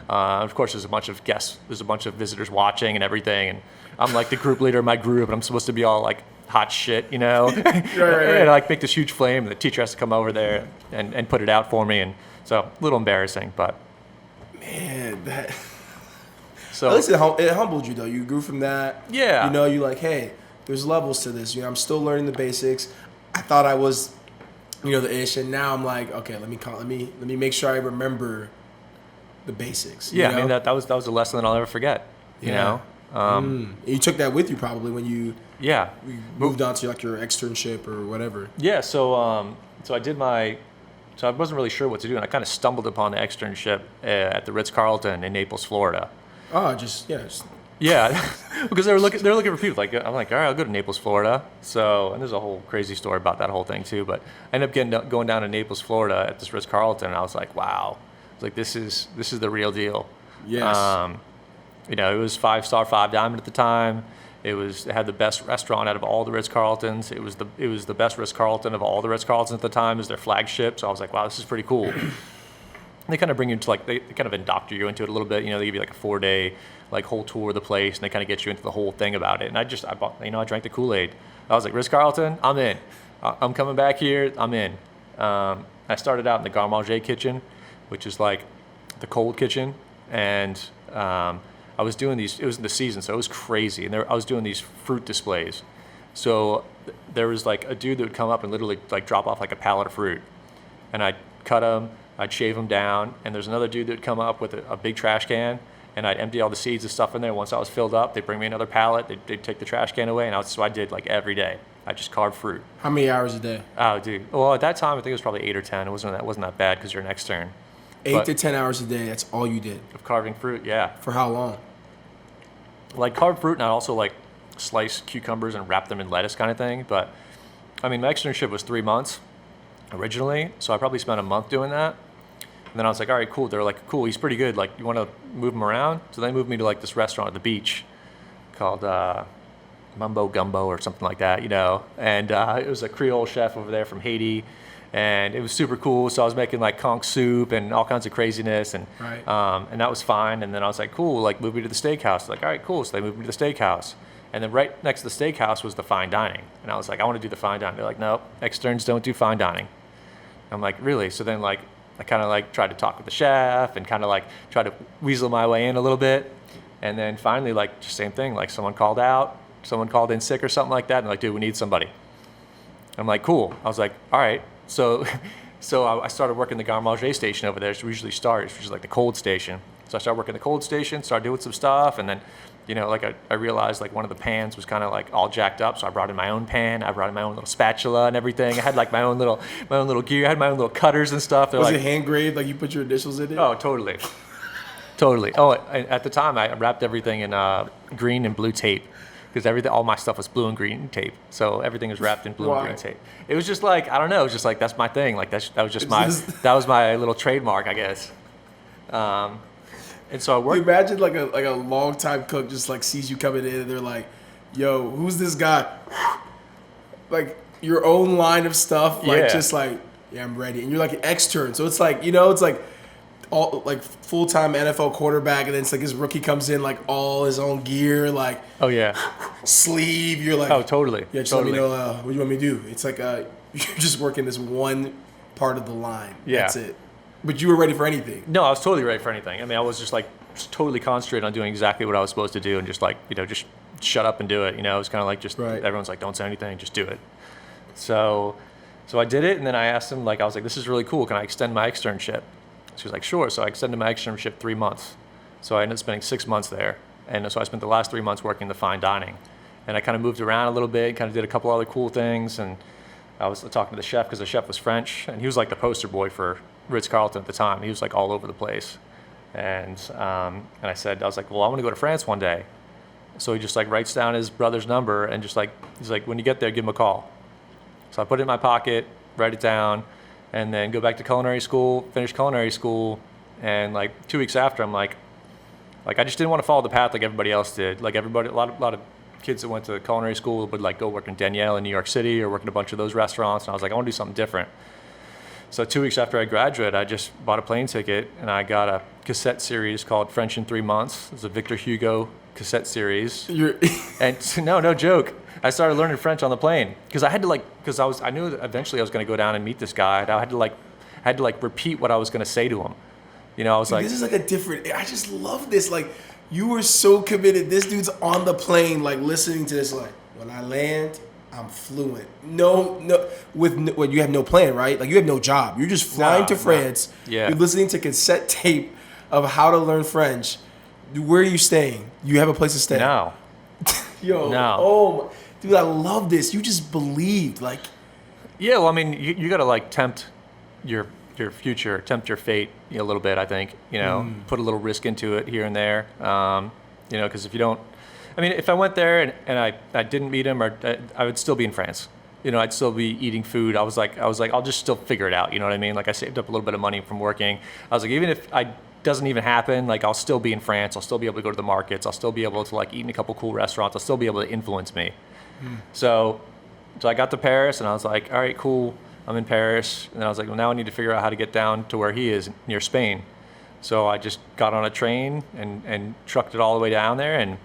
Of course, there's a bunch of guests, there's a bunch of visitors watching and everything, and I'm like the group leader of my group, and I'm supposed to be all like hot shit, Right. And I like make this huge flame, and the teacher has to come over there and put it out for me, and so a little embarrassing, but man, that. So at least it humbled you though. You grew from that. Yeah. You're like, hey, there's levels to this. I'm still learning the basics. I thought I was, the ish, and now I'm like, okay, let me make sure I remember the basics. Yeah, that was a lesson that I'll never forget. You took that with you probably when you moved on to like your externship or whatever. Yeah, so I did so I wasn't really sure what to do, and I kind of stumbled upon the externship at the Ritz-Carlton in Naples, Florida. Oh, Yeah, because they're looking for people. Like I'm like, all right, I'll go to Naples, Florida. So, and there's a whole crazy story about that whole thing too. But I ended up going down to Naples, Florida at this Ritz-Carlton, and I was like, wow, I was like, this is the real deal. Yes. It was 5-star, 5 diamond at the time. It had the best restaurant out of all the Ritz-Carltons. It was the best Ritz-Carlton of all the Ritz-Carltons at the time. It was their flagship. So I was like, wow, this is pretty cool. They kind of bring you into they kind of indoctor you into it a little bit. They give you like a 4-day like whole tour of the place, and they kind of get you into the whole thing about it. And I drank the Kool-Aid. I was like, Ritz-Carlton, I'm in. I'm coming back here. I'm in. I started out in the garde manger kitchen, which is like the cold kitchen, and I was doing these. It was in the season, so it was crazy. And I was doing these fruit displays. So there was like a dude that would come up and literally like drop off like a pallet of fruit, and I'd cut them. I'd shave them down, and there's another dude that would come up with a big trash can, and I'd empty all the seeds and stuff in there. Once I was filled up, they'd bring me another pallet. They'd take the trash can away, and so I did like every day. I just carved fruit. How many hours a day? Oh, dude. Well, at that time, I think it was probably 8 or 10. It wasn't that bad because you're an extern. 8 to 10 hours a day. That's all you did. Of carving fruit, yeah. For how long? Like carved fruit, and I'd also like slice cucumbers and wrap them in lettuce kind of thing. But my externship was 3 months originally, so I probably spent a month doing that. And then I was like, all right, cool. They're like, cool, he's pretty good. Like, you want to move him around? So they moved me to like this restaurant at the beach called Mumbo Gumbo or something like that, And it was a Creole chef over there from Haiti, and it was super cool. So I was making like conch soup and all kinds of craziness, and and that was fine. And then I was like, cool, like move me to the steakhouse. Like, all right, cool. So they moved me to the steakhouse, And then right next to the steakhouse was the fine dining. And I was like, I want to do the fine dining. They're like, no, externs don't do fine dining. I'm like, really? So then like, I kind of like tried to talk with the chef and kind of like try to weasel my way in a little bit. And then finally, like, just same thing, like someone called in sick or something like that. And like, dude, we need somebody. I'm like, cool. I was like, all right. So I started working the garde manger station over there. So we usually start, which is like the cold station. So I started working the cold station, started doing some stuff. And then, you know, like I realized like one of the pans was kind of like all jacked up. So I brought in my own pan. I brought in my own little spatula and everything. I had like my own little gear. I had my own little cutters and stuff. Was it hand graved? Like you put your initials in it? Oh, totally. Totally. Oh, at the time I wrapped everything in green and blue tape because all my stuff was blue and green tape. So everything was wrapped in blue and green tape. It was just like, I don't know. It was just like, that's my thing. Like that was just that was my little trademark, I guess. And so I worked. You imagine like a long time cook just like sees you coming in and they're like, yo, who's this guy? Like your own line of stuff, like just like, yeah, I'm ready. And you're like an extern. So it's like, you know, it's like all like full-time NFL quarterback, and then it's like his rookie comes in like all his own gear, like oh yeah, sleeve. You're like, oh totally, yeah, just totally. let me know what do you want me to do. It's like you're just working this one part of the line. Yeah, that's it. But you were ready for anything. No, I was totally ready for anything. I mean, I was just totally concentrated on doing exactly what I was supposed to do, and just like, you know, just shut up and do it. You know, it's kind of like just everyone's like, don't say anything, just do it. So I did it, and then I asked him, like, I was like, this is really cool. Can I extend my externship? She was like, sure. So I extended my externship 3 months. So I ended up spending 6 months there. And so I spent the last 3 months working the fine dining. And I kind of moved around a little bit, kind of did a couple other cool things. And I was talking to the chef because the chef was French. And he was like the poster boy for Ritz-Carlton at the time. He was like all over the place. And I said, I was like, well, I want to go to France one day. So he just like writes down his brother's number and just like, he's like, when you get there, give him a call. So I put it in my pocket, write it down, and then go back to culinary school, finish culinary school. And like 2 weeks after, I'm like I just didn't want to follow the path like everybody else did. Like everybody, a lot of kids that went to culinary school would like go work in Danielle in New York City or work in a bunch of those restaurants. And I was like, I want to do something different. So 2 weeks after I graduated, I just bought a plane ticket and I got a cassette series called French in 3 Months. It was a Victor Hugo cassette series. And no joke. I started learning French on the plane because I knew that eventually I was going to go down and meet this guy. And I had to repeat what I was going to say to him. You know, I was like, this is like a different. I just love this. Like, you were so committed. This dude's on the plane, like listening to this. Like, when I land, I'm fluent. No, you have no plan, right? Like, you have no job. You're just flying to France. Yeah. You're listening to cassette tape of how to learn French. Where are you staying? You have a place to stay? No. Yo. No. Oh, dude, I love this. You just believed, like. Yeah, well, I mean, you got to like tempt your future, tempt your fate a little bit. I think put a little risk into it here and there. Because if you don't, I mean, if I went there and I didn't meet him, or I would still be in France. I'd still be eating food. I was like, I'll just still figure it out. You know what I mean? Like I saved up a little bit of money from working. I was like, even if doesn't even happen, like I'll still be in France. I'll still be able to go to the markets. I'll still be able to like eat in a couple cool restaurants. I'll still be able to influence me. So I got to Paris and I was like, all right, cool. I'm in Paris. And I was like, well, now I need to figure out how to get down to where he is near Spain. So I just got on a train and trucked it all the way down there. And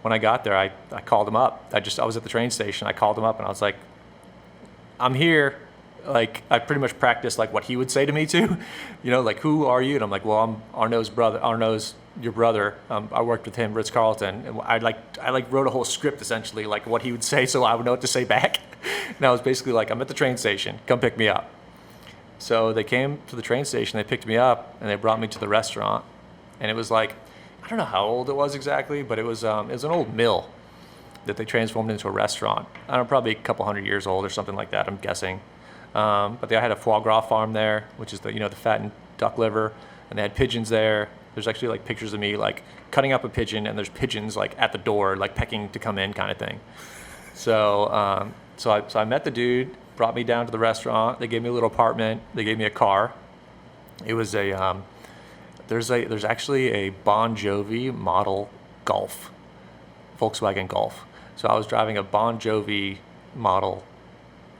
when I got there, I called him up. I was at the train station. I called him up and I was like, I'm here. Like, I pretty much practiced like what he would say to me too, like, who are you? And I'm like, well, I'm Arnaud's brother. Arnaud's your brother. I worked with him, Ritz-Carlton. And I wrote a whole script essentially, like what he would say, so I would know what to say back. And I was basically like, I'm at the train station, come pick me up. So they came to the train station, they picked me up, and they brought me to the restaurant. And it was like, I don't know how old it was exactly, but it was an old mill that they transformed into a restaurant. I don't know, probably a couple 100 years old or something like that, I'm guessing. But they had a foie gras farm there, which is the fattened duck liver, and they had pigeons there. There's actually like pictures of me like cutting up a pigeon, and there's pigeons like at the door, like pecking to come in, kind of thing. So I met the dude, brought me down to the restaurant. They gave me a little apartment. They gave me a car. It was there's actually a Bon Jovi model Golf, Volkswagen Golf. So I was driving a Bon Jovi model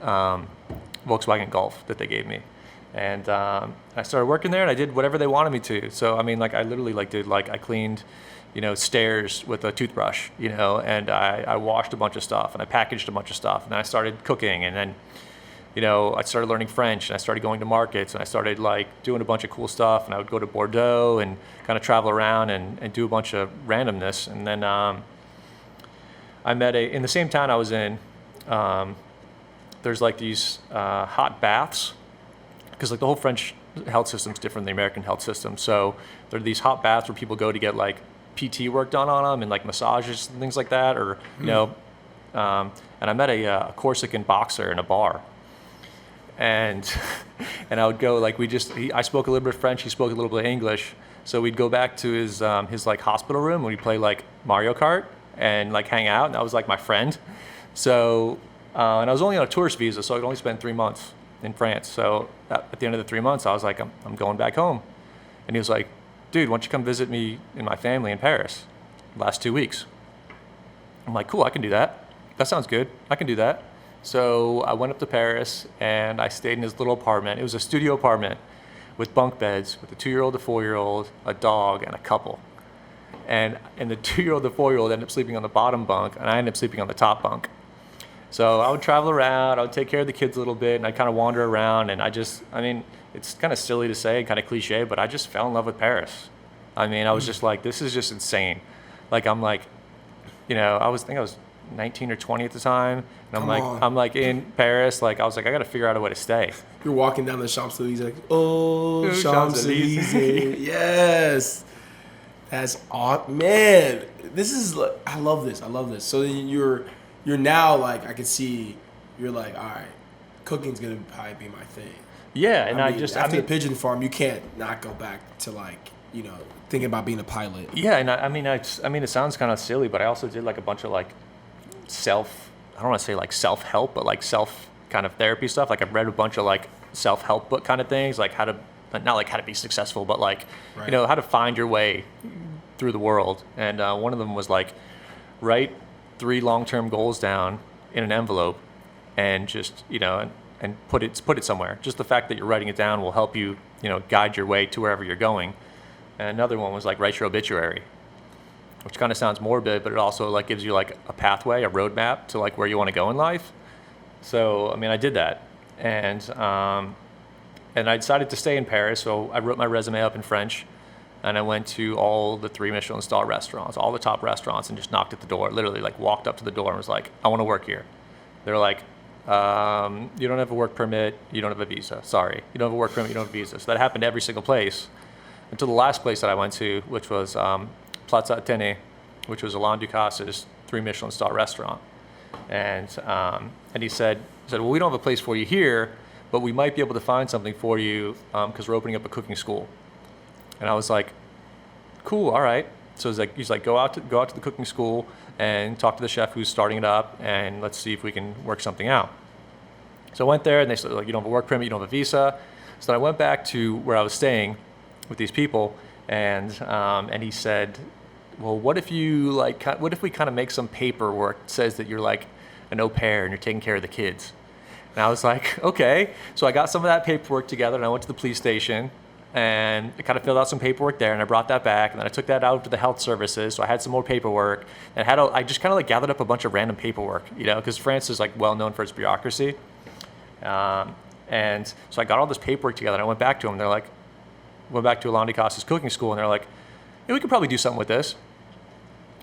Volkswagen Golf that they gave me, and I started working there, and I did whatever they wanted me to. So I mean, like I literally like did like I cleaned, stairs with a toothbrush, and I washed a bunch of stuff and I packaged a bunch of stuff and then I started cooking and then, I started learning French and I started going to markets and I started like doing a bunch of cool stuff and I would go to Bordeaux and kind of travel around and do a bunch of randomness. And then I met in the same town I was in, there's like these hot baths, because like the whole French health system's different than the American health system. So there are these hot baths where people go to get like PT work done on them and like massages and things like that, or and I met a Corsican boxer in a bar, and I would go like I spoke a little bit of French, he spoke a little bit of English, so we'd go back to his like hospital room and we'd play like Mario Kart and like hang out, and that was like my friend. So and I was only on a tourist visa, so I could only spend 3 months in France. So at the end of the 3 months, I was like, I'm going back home. And he was like, dude, why don't you come visit me and my family in Paris last 2 weeks? I'm like, cool, I can do that. That sounds good. I can do that. So I went up to Paris and I stayed in his little apartment. It was a studio apartment with bunk beds with a 2-year-old, a 4-year-old, a dog, and a couple. And the 2-year-old, the 4-year-old ended up sleeping on the bottom bunk, and I ended up sleeping on the top bunk. So I would travel around, I would take care of the kids a little bit, and I'd kind of wander around, and it's kind of silly to say, kind of cliche, but I just fell in love with Paris. I was just like, this is just insane. Like, I'm like, I was 19 or 20 at the time, and I'm like in Paris, like, I was like, I got to figure out a way to stay. You're walking down the Champs-Elysees, like, oh, Champs-Elysees, yes. That's awesome, man. I love this. So then you're now like, I can see you're like, all right, cooking's gonna probably be my thing. Yeah, and after the pigeon farm, you can't not go back to like, thinking about being a pilot. Yeah, and it sounds kind of silly, but I also did like a bunch of like I don't want to say like self-help, but like self kind of therapy stuff. Like I've read a bunch of like self-help book kind of things, like not like how to be successful, but like, right. How to find your way through the world. And one of them was like, write 3 long-term goals down in an envelope and just, and put it somewhere. Just the fact that you're writing it down will help you, guide your way to wherever you're going. And another one was like, write your obituary, which kind of sounds morbid, but it also like gives you like a pathway, a roadmap to like where you want to go in life. So, I did that. And I decided to stay in Paris, so I wrote my resume up in French, and I went to all the 3 Michelin star restaurants, all the top restaurants, and just knocked at the door. Literally, like, walked up to the door and was like, I want to work here. They're like, you don't have a work permit, you don't have a visa. Sorry, you don't have a work permit, you don't have a visa. So that happened every single place, until the last place that I went to, which was Plaza Atene, which was Alain Ducasse's 3 Michelin star restaurant. And he said, well, we don't have a place for you here, but we might be able to find something for you because we're opening up a cooking school. And I was like, cool, all right. So he's like, go out to the cooking school and talk to the chef who's starting it up, and let's see if we can work something out. So I went there, and they said, like, you don't have a work permit, you don't have a visa. So then I went back to where I was staying with these people, and he said, well, what if we kind of make some paperwork that says that you're like an au pair and you're taking care of the kids? And I was like, okay. So I got some of that paperwork together, and I went to the police station, and I kind of filled out some paperwork there, and I brought that back, and then I took that out to the health services, so I had some more paperwork, and I just kind of like gathered up a bunch of random paperwork, because France is like well known for its bureaucracy. And so I got all this paperwork together, and I went back to them. Went back to Alain Ducasse's cooking school, and they're like, yeah, we could probably do something with this.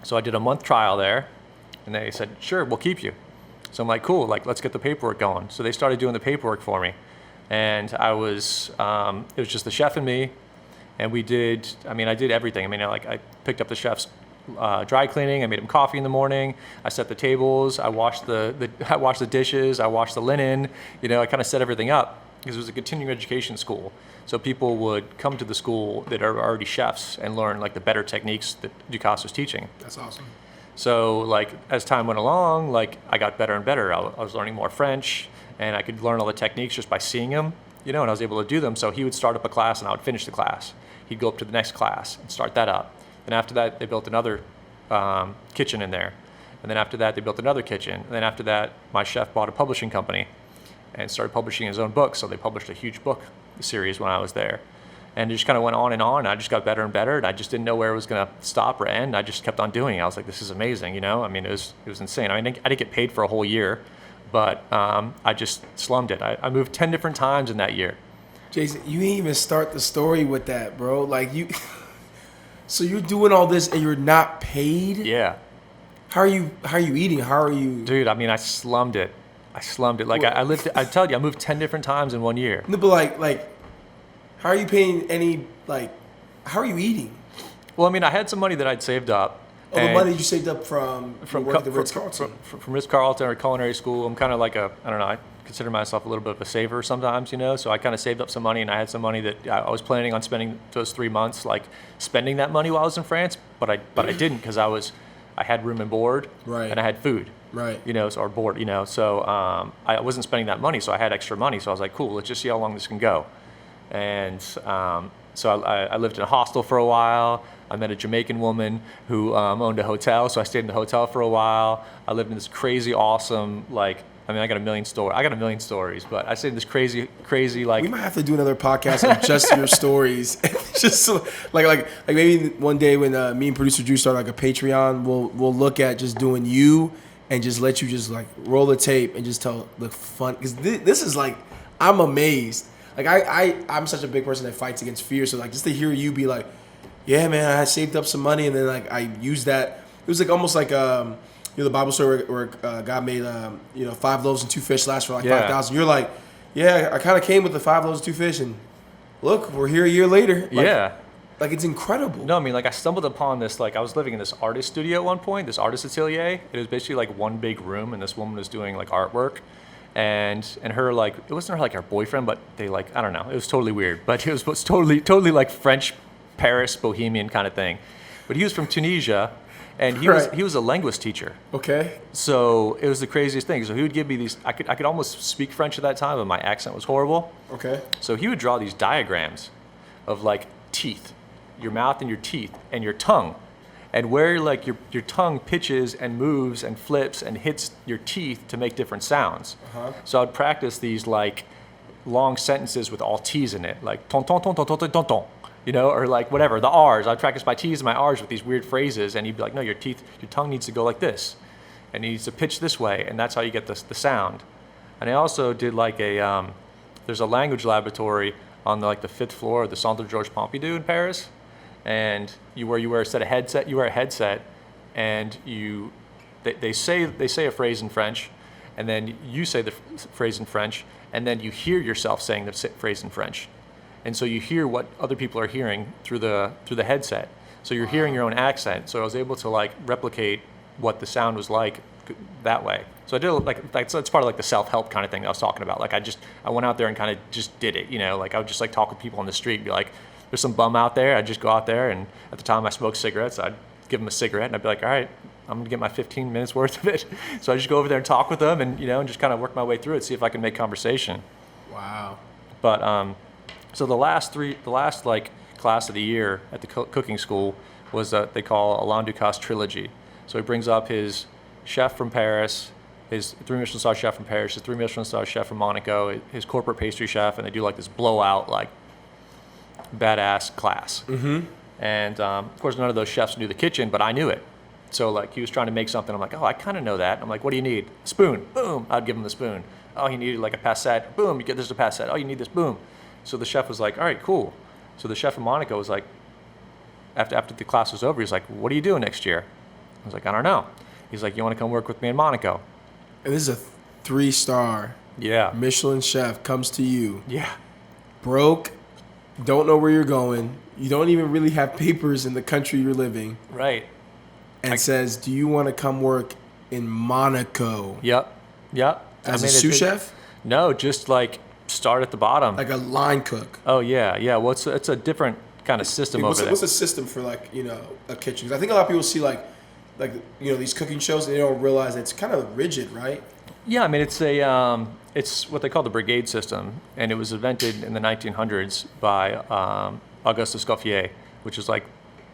So I did a month trial there, and they said, sure, we'll keep you. So I'm like, cool, like, let's get the paperwork going. So they started doing the paperwork for me. And it was just the chef and me, and I did everything. I picked up the chef's dry cleaning, I made him coffee in the morning, I set the tables, I washed the dishes, I washed the linen, I kind of set everything up, because it was a continuing education school. So people would come to the school that are already chefs and learn like the better techniques that Ducasse was teaching. That's awesome. So like as time went along, like I got better and better. I was learning more French, and I could learn all the techniques just by seeing him, and I was able to do them. So he would start up a class and I would finish the class. He'd go up to the next class and start that up. And after that, they built another kitchen in there. And then after that, they built another kitchen. And then after that, my chef bought a publishing company and started publishing his own books. So they published a huge book series when I was there. And it just kind of went on and on. I just got better and better, and I just didn't know where it was going to stop or end. I just kept on doing it. I was like, this is amazing, you know? I mean, it was insane. I mean, I didn't get paid for a whole year, but I just slummed it. I moved 10 different times in that year. Jason, you didn't even start the story with that, bro. Like, so you're doing all this and you're not paid? Yeah. How are you eating? How are you? Dude, I mean, I slummed it. Like, I tell you, I moved 10 different times in 1 year. No, but like, how are you paying any, like, how are you eating? Well, I mean, I had some money that I'd saved up. Oh, the money you saved up from work at the Ritz-Carlton? From Ritz-Carlton or Culinary School. I'm kind of like I don't know, I consider myself a little bit of a saver sometimes, you know? So I kind of saved up some money, and I had some money that I was planning on spending those 3 months, like, spending that money while I was in France, but I didn't, because I had room and board, right, and I had food. Right. You know, or board, you know. So I wasn't spending that money, so I had extra money. So I was like, cool, let's just see how long this can go. And so I lived in a hostel for a while. I met a Jamaican woman who owned a hotel, so I stayed in the hotel for a while. I lived in this crazy, awesome, like, I mean, I got a million stories, but I stayed in this crazy, like. We might have to do another podcast of just your stories. Just so, like maybe one day when me and producer Drew start like a Patreon, we'll look at just doing you and just let you just like roll the tape and just tell the fun, because this is like, I'm amazed. Like I'm such a big person that fights against fear, so like just to hear you be like, yeah, man, I saved up some money and then like I used that. It was like almost like the Bible story where God made 5 loaves and 2 fish last for like 5,000. You're like, yeah, I kind of came with the 5 loaves and 2 fish, and look, we're here a year later. Like, yeah. Like, it's incredible. No, I mean, like, I stumbled upon this, like, I was living in this artist studio at one point, this artist atelier. It was basically, like, one big room, and this woman was doing, like, artwork. And her, like, it wasn't her, like, her boyfriend, but they, like, I don't know. It was totally weird. But it was totally, like, French, Paris, bohemian kind of thing. But he was from Tunisia, and he was a linguist teacher. Okay. So it was the craziest thing. So he would give me these, I could almost speak French at that time, but my accent was horrible. Okay. So he would draw these diagrams of, like, teeth. Your mouth and your teeth and your tongue, and where like your tongue pitches and moves and flips and hits your teeth to make different sounds. So I'd practice these like long sentences with all T's in it, like ton ton ton ton ton ton ton ton, you know, or like whatever, the R's. I'd practice my T's and my R's with these weird phrases, and he'd be like, no, your tongue needs to go like this, and it needs to pitch this way, and that's how you get the sound. And I also did like there's a language laboratory on the 5th floor of the Centre Georges Pompidou in Paris. And you wear a headset, and they say a phrase in French, and then you say the phrase in French, and then you hear yourself saying the phrase in French, and so you hear what other people are hearing through the headset. So you're hearing your own accent. So I was able to like replicate what the sound was like that way. So I did so it's part of like the self-help kind of thing that I was talking about. Like I went out there and kind of just did it, you know. Like I would just like talk with people on the street and be like, there's some bum out there. I'd just go out there, and at the time I smoked cigarettes. I'd give them a cigarette, and I'd be like, all right, I'm gonna get my 15 minutes worth of it. So I just go over there and talk with them, and and just kind of work my way through it, see if I can make conversation. Wow. But so the last like class of the year at the cooking school was they call Alain Ducasse trilogy. So he brings up his chef from Paris, his 3 Michelin star chef from Paris, his 3 Michelin star chef from Monaco, his corporate pastry chef, and they do like this blowout like badass class. And of course none of those chefs knew the kitchen, but I knew it. So like he was trying to make something, I'm like, oh, I kind of know that. I'm like, what do you need? Spoon. Boom. I'd give him the spoon. Oh, he needed like a passette. Boom. You get this, a passette. Oh, you need this. Boom. So the chef was like, all right, cool. So the chef in Monaco was like, after the class was over, he was like, what are you doing next year? I was like, I don't know. He's like, you want to come work with me in Monaco? And this is a 3-star Michelin chef comes to you. Yeah. Broke, don't know where you're going. You don't even really have papers in the country you're living. Right. And says, do you want to come work in Monaco? Yep. As a sous chef? No, just like start at the bottom. Like a line cook. Oh, yeah. Well, it's a different kind of system over there. What's the system for like, a kitchen? 'Cause I think a lot of people see like these cooking shows and they don't realize it's kind of rigid, right? Yeah, I mean, it's what they call the Brigade system, and it was invented in the 1900s by Auguste Escoffier, which is like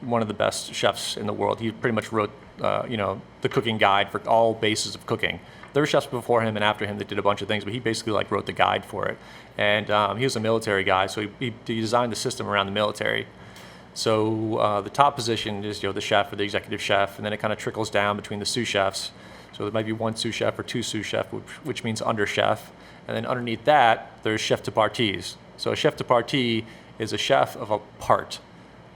one of the best chefs in the world. He pretty much wrote, the cooking guide for all bases of cooking. There were chefs before him and after him that did a bunch of things, but he basically like wrote the guide for it. And he was a military guy, so he designed the system around the military. So the top position is the chef or the executive chef, and then it kind of trickles down between the sous chefs. So there might be one sous chef or two sous chef, which means under chef. And then underneath that, there's chef de parties. So a chef de partie is a chef of a part.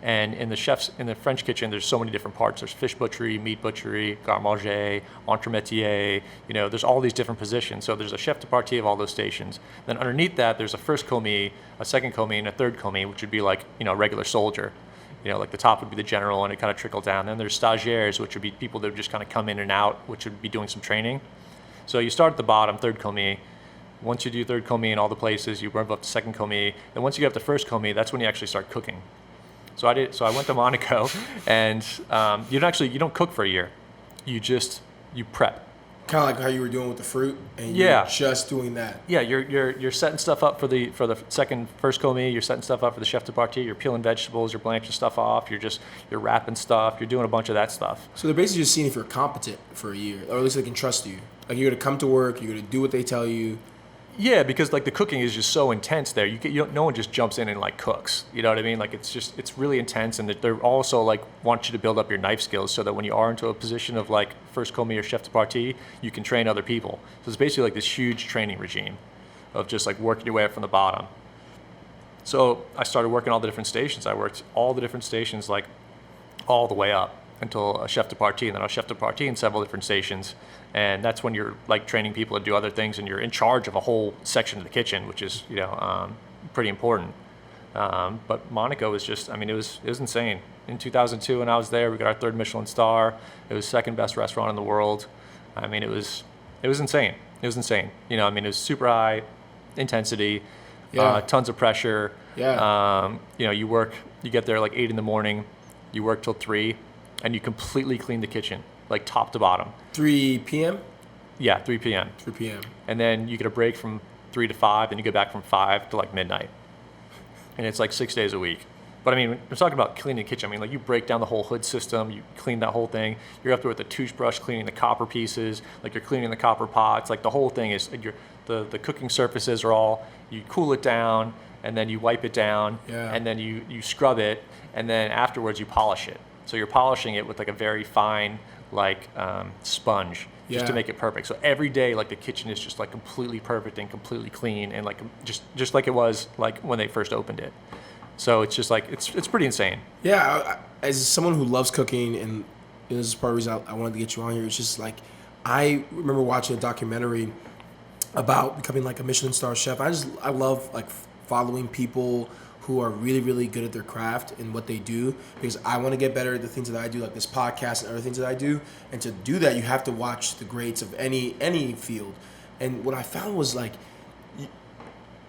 And in the French kitchen, there's so many different parts. There's fish butchery, meat butchery, garde-manger, entremetier. There's all these different positions. So there's a chef de partie of all those stations. Then underneath that, there's a first commis, a second commis, and a third commis, which would be like a regular soldier. Like the top would be the general, and it kind of trickled down. Then there's stagiaires, which would be people that would just kind of come in and out, which would be doing some training. So you start at the bottom, third commis. Once you do third commis in all the places, you move up to second commis. Then once you get up to first commis, that's when you actually start cooking. So I went to Monaco, and you don't cook for a year. You prep. Kind of like how you were doing with the fruit, and you're just doing that. Yeah, you're setting stuff up for the first commis. You're setting stuff up for the chef de partie. You're peeling vegetables. You're blanching stuff off. You're wrapping stuff. You're doing a bunch of that stuff. So they're basically just seeing if you're competent for a year, or at least they can trust you. Like you're gonna come to work. You're gonna do what they tell you. Yeah, because like the cooking is just so intense there. No one just jumps in and like cooks. You know what I mean? Like it's really intense, and they're also like want you to build up your knife skills so that when you are into a position of like first commis or chef de partie, you can train other people. So it's basically like this huge training regime of just like working your way up from the bottom. So I started working all the different stations. I worked all the different stations like all the way up until a chef de partie, and then I was chef de partie in several different stations. And that's when you're like training people to do other things, and you're in charge of a whole section of the kitchen, which is pretty important. But Monaco was just, it was insane. In 2002, when I was there, we got our third Michelin star. It was second best restaurant in the world. It was insane. It was insane. It was super high intensity, tons of pressure. Yeah. You get there like 8 a.m. You work till 3, and you completely clean the kitchen, like top to bottom. 3 p.m.? Yeah, 3 p.m. 3 p.m. And then you get a break from 3 to 5, and you go back from 5 to like midnight. And it's like 6 days a week. But we're talking about cleaning the kitchen. You break down the whole hood system, you clean that whole thing. You're up there with a toothbrush cleaning the copper pieces, like you're cleaning the copper pots. Like the whole thing is, the cooking surfaces are all, you cool it down, and then you wipe it down, and then you scrub it, and then afterwards you polish it. So you're polishing it with like a very fine sponge just to make it perfect. So every day, like the kitchen is just like completely perfect and completely clean, and like just like it was like when they first opened it. So it's just like it's pretty insane. Yeah, as someone who loves cooking, and this is part of the reason I wanted to get you on here. It's just like I remember watching a documentary about becoming like a Michelin star chef. I love like following people who are really, really good at their craft and what they do, because I want to get better at the things that I do, like this podcast and other things that I do. And to do that, you have to watch the greats of any field. And what I found was like,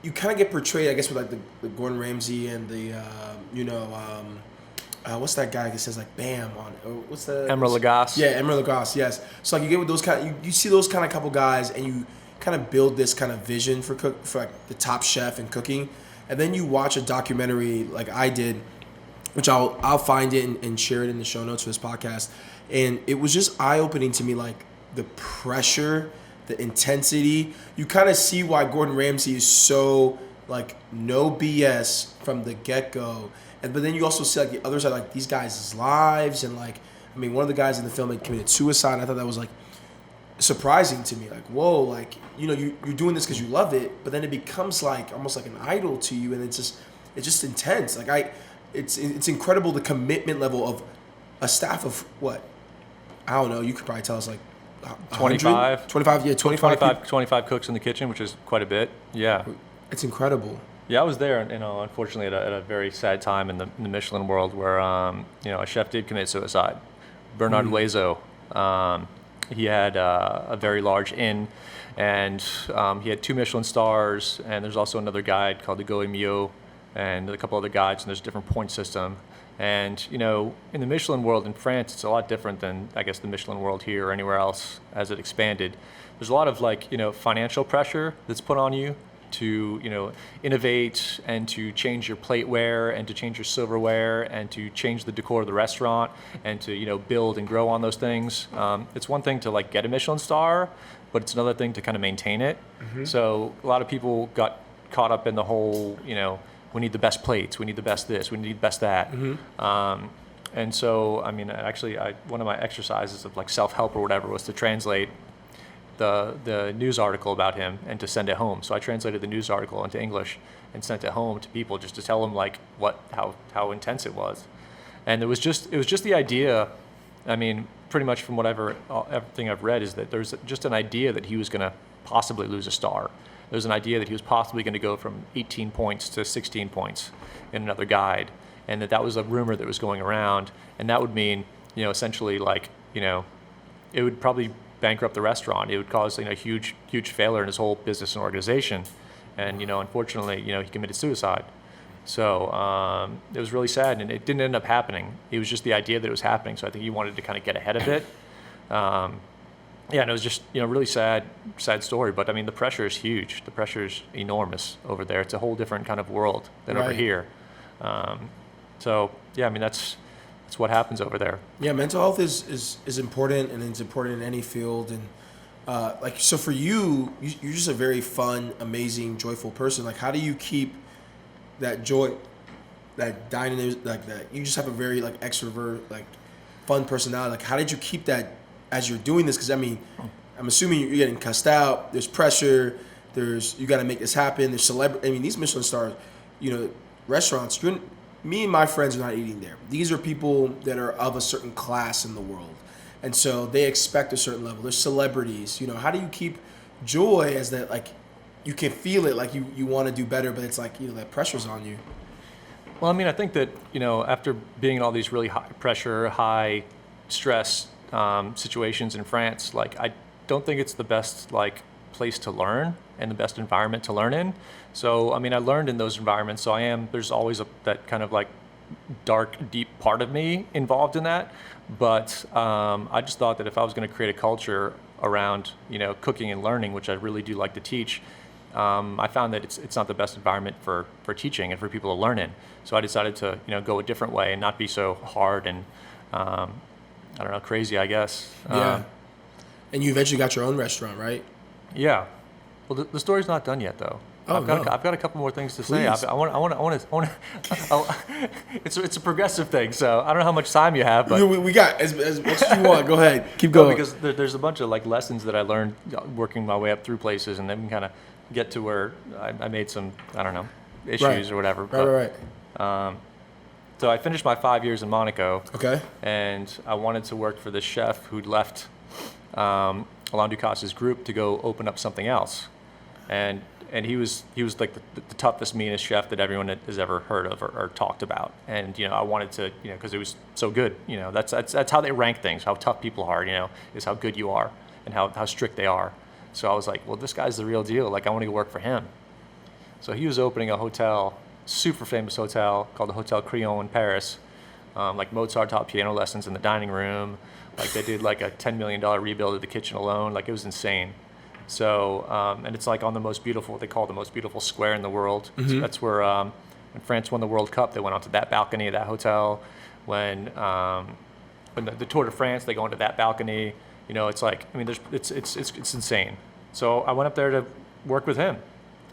you kind of get portrayed, I guess, with like the Gordon Ramsay and the, what's that guy that says like "bam" on it? What's the Emeril Lagasse. Yeah, Emeril Lagasse. Yes. So like you get with those you see those kind of couple guys, and you kind of build this kind of vision for like the top chef in cooking. And then you watch a documentary like I did, which I'll find it and share it in the show notes for this podcast. And it was just eye-opening to me, like the pressure, the intensity. You kind of see why Gordon Ramsay is so like no BS from the get-go. But then you also see like the other side, like these guys' lives, and like one of the guys in the film had committed suicide. And I thought that was like surprising to me, like whoa, like you're doing this because you love it, but then it becomes like almost like an idol to you, and it's just intense. Like it's incredible, the commitment level of a staff of what, I don't know, you could probably tell us like 25 25 cooks in the kitchen, which is quite a bit. Yeah, it's incredible. Yeah, I was there, unfortunately at a very sad time in the Michelin world where a chef did commit suicide. Bernard Loiseau. He had a very large inn, and he had 2 Michelin stars, and there's also another guide called the Goe Mio, and a couple other guides, and there's a different point system. And, in the Michelin world in France, it's a lot different than, I guess, the Michelin world here or anywhere else as it expanded. There's a lot of, financial pressure that's put on you to, innovate and to change your plateware and to change your silverware and to change the decor of the restaurant and to, build and grow on those things. It's one thing to like get a Michelin star, but it's another thing to kind of maintain it. So a lot of people got caught up in the whole, we need the best plates, we need the best this, we need the best that. And so, I mean, actually, one of my exercises of like self-help or whatever was to translate the news article about him and to send it home. So I translated the news article into English and sent it home to people just to tell them like how intense it was. And it was just the idea. I mean, pretty much from everything I've read is that there's just an idea that he was going to possibly lose a star. There's an idea that he was possibly going to go from 18 points to 16 points in another guide, and that was a rumor that was going around, and that would mean, essentially like, it would probably bankrupt the restaurant. It would cause, huge failure in his whole business and organization, and unfortunately, he committed suicide. So it was really sad, and it didn't end up happening. It was just the idea that it was happening, so I think he wanted to kind of get ahead of it. Yeah, and it was just, really sad story. But I mean, the pressure is huge. The pressure is enormous over there. It's a whole different kind of world than over here. So yeah, I mean, that's what happens over there. Yeah, mental health is important, and it's important in any field. And so for you're just a very fun, amazing, joyful person. Like, how do you keep that joy, that dynamism, like that? You just have a very like extrovert, like fun personality. Like, how did you keep that as you're doing this? Because I mean, I'm assuming you're getting cussed out. There's pressure. You got to make this happen. There's celebrity. I mean, these Michelin stars, restaurants. Me and my friends are not eating there. These are people that are of a certain class in the world, and so they expect a certain level. There's celebrities. How do you keep joy as that? Like, you can feel it. Like you want to do better, but it's like that pressure's on you. Well, I mean, I think that after being in all these really high pressure, high stress situations in France, like I don't think it's the best like place to learn and the best environment to learn in. So I mean, I learned in those environments. So there's always that kind of like dark, deep part of me involved in that. But I just thought that if I was going to create a culture around cooking and learning, which I really do like to teach, I found that it's not the best environment for teaching and for people to learn in. So I decided to go a different way and not be so hard and I don't know, crazy, I guess. Yeah. And you eventually got your own restaurant, right? Yeah. Well, the story's not done yet, though. Oh, I've got a couple more things to say. Please. I want to. It's a progressive thing, so I don't know how much time you have, but we got as much as you want. Go ahead, keep going. Because there's a bunch of like lessons that I learned working my way up through places, and then we kind of get to where I made some issues or whatever. Right. So I finished my 5 years in Monaco. Okay. And I wanted to work for this chef who'd left Alain Ducasse's group to go open up something else, and he was like the toughest, meanest chef that everyone has ever heard of or talked about. And I wanted to because it was so good. That's how they rank things. How tough people are. Is how good you are and how strict they are. So I was like, well, this guy's the real deal. Like, I want to go work for him. So he was opening a hotel, super famous hotel called the Hotel Crillon in Paris. Like Mozart taught piano lessons in the dining room. Like they did like a $10 million rebuild of the kitchen alone. Like it was insane. So, and it's like on what they call the most beautiful square in the world. Mm-hmm. That's where, when France won the World Cup, they went onto that balcony of that hotel. When the Tour de France, they go into that balcony. It's like, I mean, it's insane. So I went up there to work with him,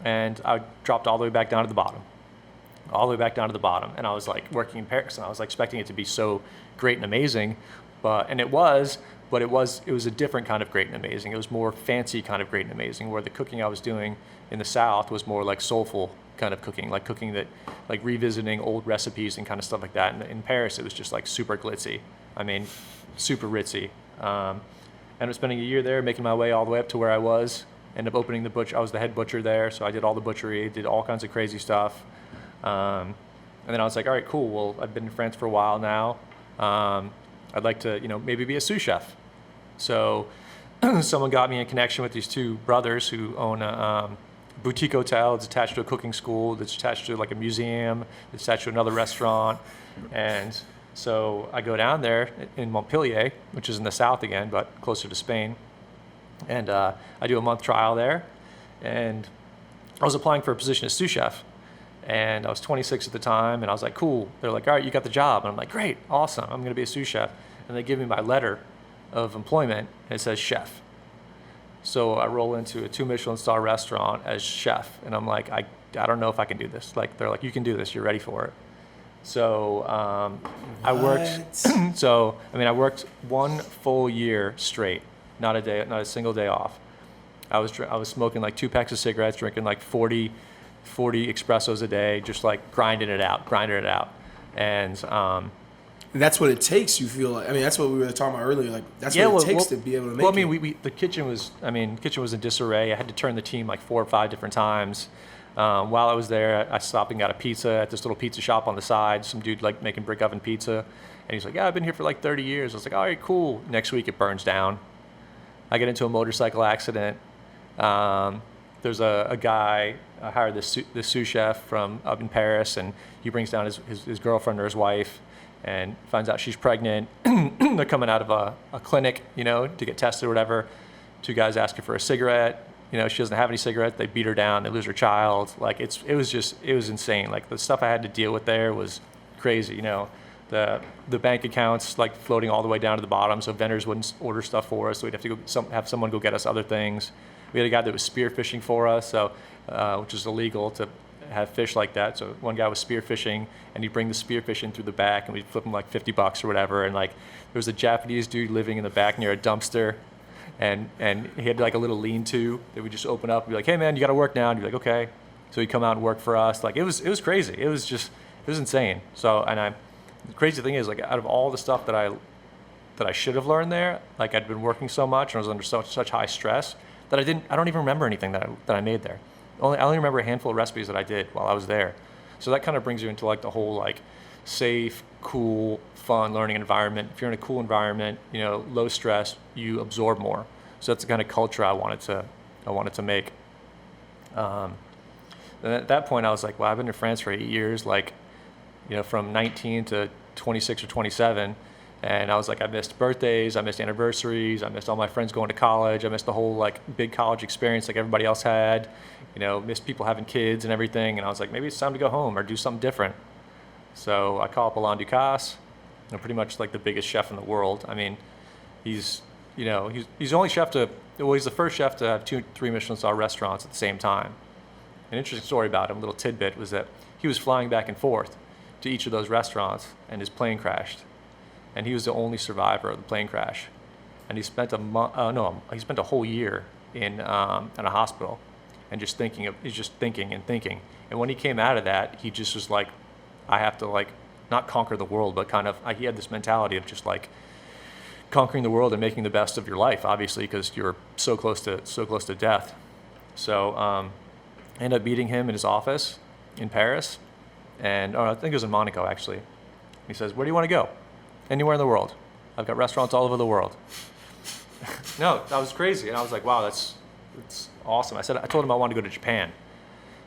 and I dropped all the way back down to the bottom. And I was like working in Paris, and I was like expecting it to be so great and amazing, but it was a different kind of great and amazing. It was more fancy kind of great and amazing, where the cooking I was doing in the South was more like soulful kind of cooking, like cooking that, like revisiting old recipes and kind of stuff like that. And in Paris, it was just like super glitzy. I mean, super ritzy. And I was spending a year there, making my way all the way up to where I was. Ended up opening the butcher. I was the head butcher there, so I did all the butchery, did all kinds of crazy stuff. And then I was like, all right, cool. Well, I've been in France for a while now. I'd like to, maybe be a sous chef. So someone got me in connection with these two brothers who own a boutique hotel. It's attached to a cooking school. That's attached to like a museum. It's attached to another restaurant. And so I go down there in Montpellier, which is in the south again, but closer to Spain. And I do a month trial there. And I was applying for a position as sous chef, and I was 26 at the time, and I was like, cool. They're like, all right, you got the job. And I'm like, great, awesome, I'm gonna be a sous chef. And they give me my letter of employment, and it says chef. So I roll into a 2 Michelin star restaurant as chef, and I'm like, I don't know if I can do this. Like, they're like, you can do this, you're ready for it. So I worked, I worked 1 full year straight, not a single day off. I was smoking like 2 packs of cigarettes, drinking like 40 espressos a day, just like grinding it out. And that's what it takes. You feel like, I mean, that's what we were talking about earlier. Like, that's what it takes to be able to make it. Well, I mean, the kitchen was in disarray. I had to turn the team like 4 or 5 different times. While I was there, I stopped and got a pizza at this little pizza shop on the side. Some dude like making brick oven pizza, and he's like, "Yeah, I've been here for like 30 years." I was like, "All right, cool." Next week, it burns down. I get into a motorcycle accident. There's a guy, I hired this sous chef from up in Paris, and he brings down his girlfriend or his wife, and finds out she's pregnant. They're coming out of a clinic, to get tested or whatever. 2 guys ask her for a cigarette. She doesn't have any cigarettes. They beat her down. They lose her child. Like, it was insane. Like, the stuff I had to deal with there was crazy. The bank accounts like floating all the way down to the bottom, so vendors wouldn't order stuff for us. So we'd have to have someone go get us other things. We had a guy that was spear fishing for us, which is illegal to have fish like that. So one guy was spear fishing, and he'd bring the spear fish in through the back, and we'd flip him like $50 or whatever. And like, there was a Japanese dude living in the back near a dumpster. And he had like a little lean-to that we just open up and be like, "Hey man, you got to work now." And he'd be like, "Okay." So he'd come out and work for us. Like, it was crazy. It was insane. So, the crazy thing is, like, out of all the stuff that I should have learned there, like, I'd been working so much and I was under such high stress that I don't even remember anything that I made there. I only remember a handful of recipes that I did while I was there. So that kind of brings you into like the whole like safe, cool, fun learning environment. If you're in a cool environment, low stress, you absorb more. So that's the kind of culture I wanted to make. And at that point, I was like, well, I've been in France for 8 years, like, from 19 to 26 or 27. And I was like, I missed birthdays, I missed anniversaries, I missed all my friends going to college, I missed the whole like big college experience like everybody else had, missed people having kids and everything. And I was like, maybe it's time to go home or do something different. So I call up Alain Ducasse, pretty much like the biggest chef in the world. I mean, he's the only chef he's the first chef to have 2-3 Michelin star restaurants at the same time. An interesting story about him, a little tidbit, was that he was flying back and forth to each of those restaurants, and his plane crashed. And he was the only survivor of the plane crash. And he spent he spent a whole year in a hospital, and he's just thinking and thinking. And when he came out of that, he just was like, I have to like not conquer the world, but kind of he had this mentality of just like conquering the world and making the best of your life, obviously, because you're so close to death. So I ended up meeting him in his office in Paris, and I think it was in Monaco actually. He says, "Where do you want to go?" "Anywhere in the world. I've got restaurants all over the world." No, that was crazy. And I was like, wow, that's awesome. I told him I wanted to go to Japan.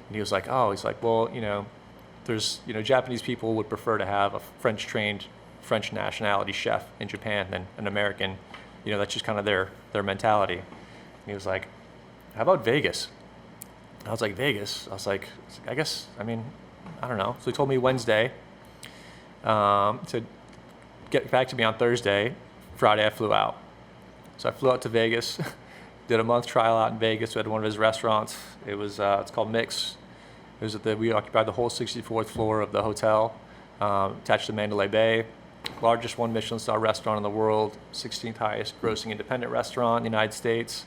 And he was like, oh, well, there's, Japanese people would prefer to have a French-trained, French nationality chef in Japan than an American. That's just kind of their mentality. And he was like, how about Vegas? I was like, Vegas? I was like, I guess, I don't know. So he told me Wednesday to get back to me on Thursday. Friday I flew out. So I flew out to Vegas, did a month trial out in Vegas. We had one of his restaurants. It was it's called Mix. It was we occupied the whole 64th floor of the hotel, attached to Mandalay Bay. Largest 1 Michelin star restaurant in the world, 16th highest grossing independent restaurant in the United States.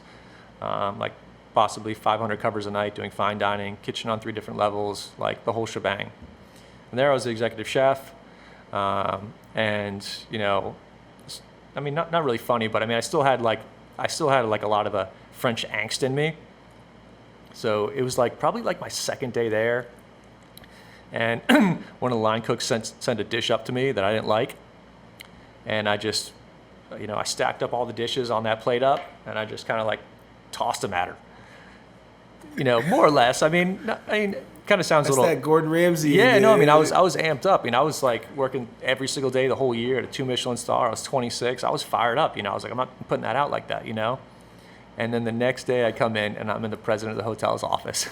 Like possibly 500 covers a night, doing fine dining, kitchen on 3 different levels, like the whole shebang. And there I was the executive chef. And not really funny, but I still had like a lot of a French angst in me. So it was like probably like my second day there, and one of the line cooks sent a dish up to me that I didn't like, and I just, I stacked up all the dishes on that plate up, and I just kind of like tossed them at her. More or less. Kind of sounds That's a little. That Gordon Ramsay. Yeah, no, I was amped up. I was like working every single day the whole year at a 2 Michelin star. I was 26. I was fired up. I was like, I'm not putting that out like that. And then the next day I come in and I'm in the president of the hotel's office,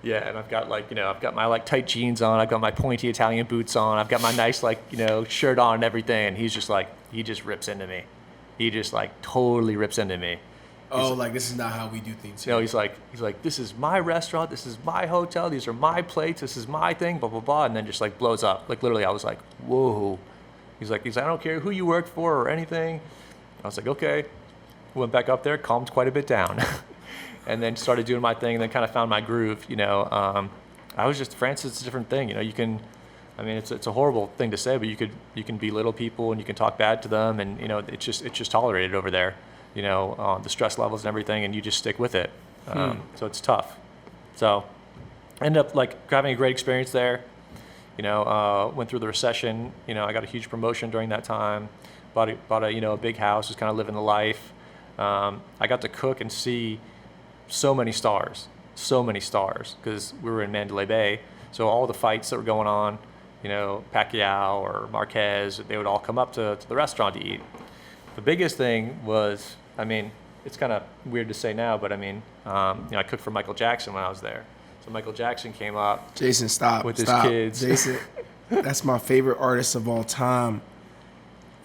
Yeah, and I've got I've got my like tight jeans on, I've got my pointy Italian boots on, I've got my nice like, shirt on and everything, and he's just like, he just rips into me. He just like totally rips into me. Oh, like this is not how we do things here. You know, he's like, this is my restaurant, this is my hotel, these are my plates, this is my thing, blah, blah, blah, and then just like blows up. Like literally, I was like, whoa. He's like, I don't care who you work for or anything. I was like, okay. Went back up there, calmed quite a bit down. And then started doing my thing and then kind of found my groove, I was just, France is a different thing, you can, it's a horrible thing to say, but you can belittle people and you can talk bad to them and, it's just tolerated over there. The stress levels and everything, and you just stick with it. So it's tough. So ended up like having a great experience there. Went through the recession. I got a huge promotion during that time. Bought a big house, was kind of living the life. I got to cook and see so many stars because we were in Mandalay Bay. So all the fights that were going on, Pacquiao or Marquez, they would all come up to the restaurant to eat. The biggest thing was, it's kind of weird to say now, but I cooked for Michael Jackson when I was there. So Michael Jackson came up. Jason, stop. With his kids. Jason, that's my favorite artist of all time.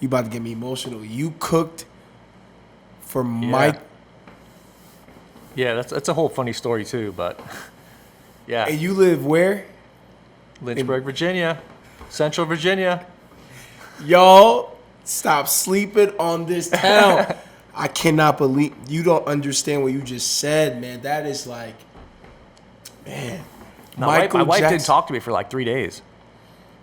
You about to get me emotional. You cooked for Mike. Yeah, that's a whole funny story too, but yeah. And you live where? Lynchburg, Virginia. Central Virginia. Y'all, stop sleeping on this town. I cannot believe you don't understand what you just said, man. That is like, man. My wife didn't talk to me for like 3 days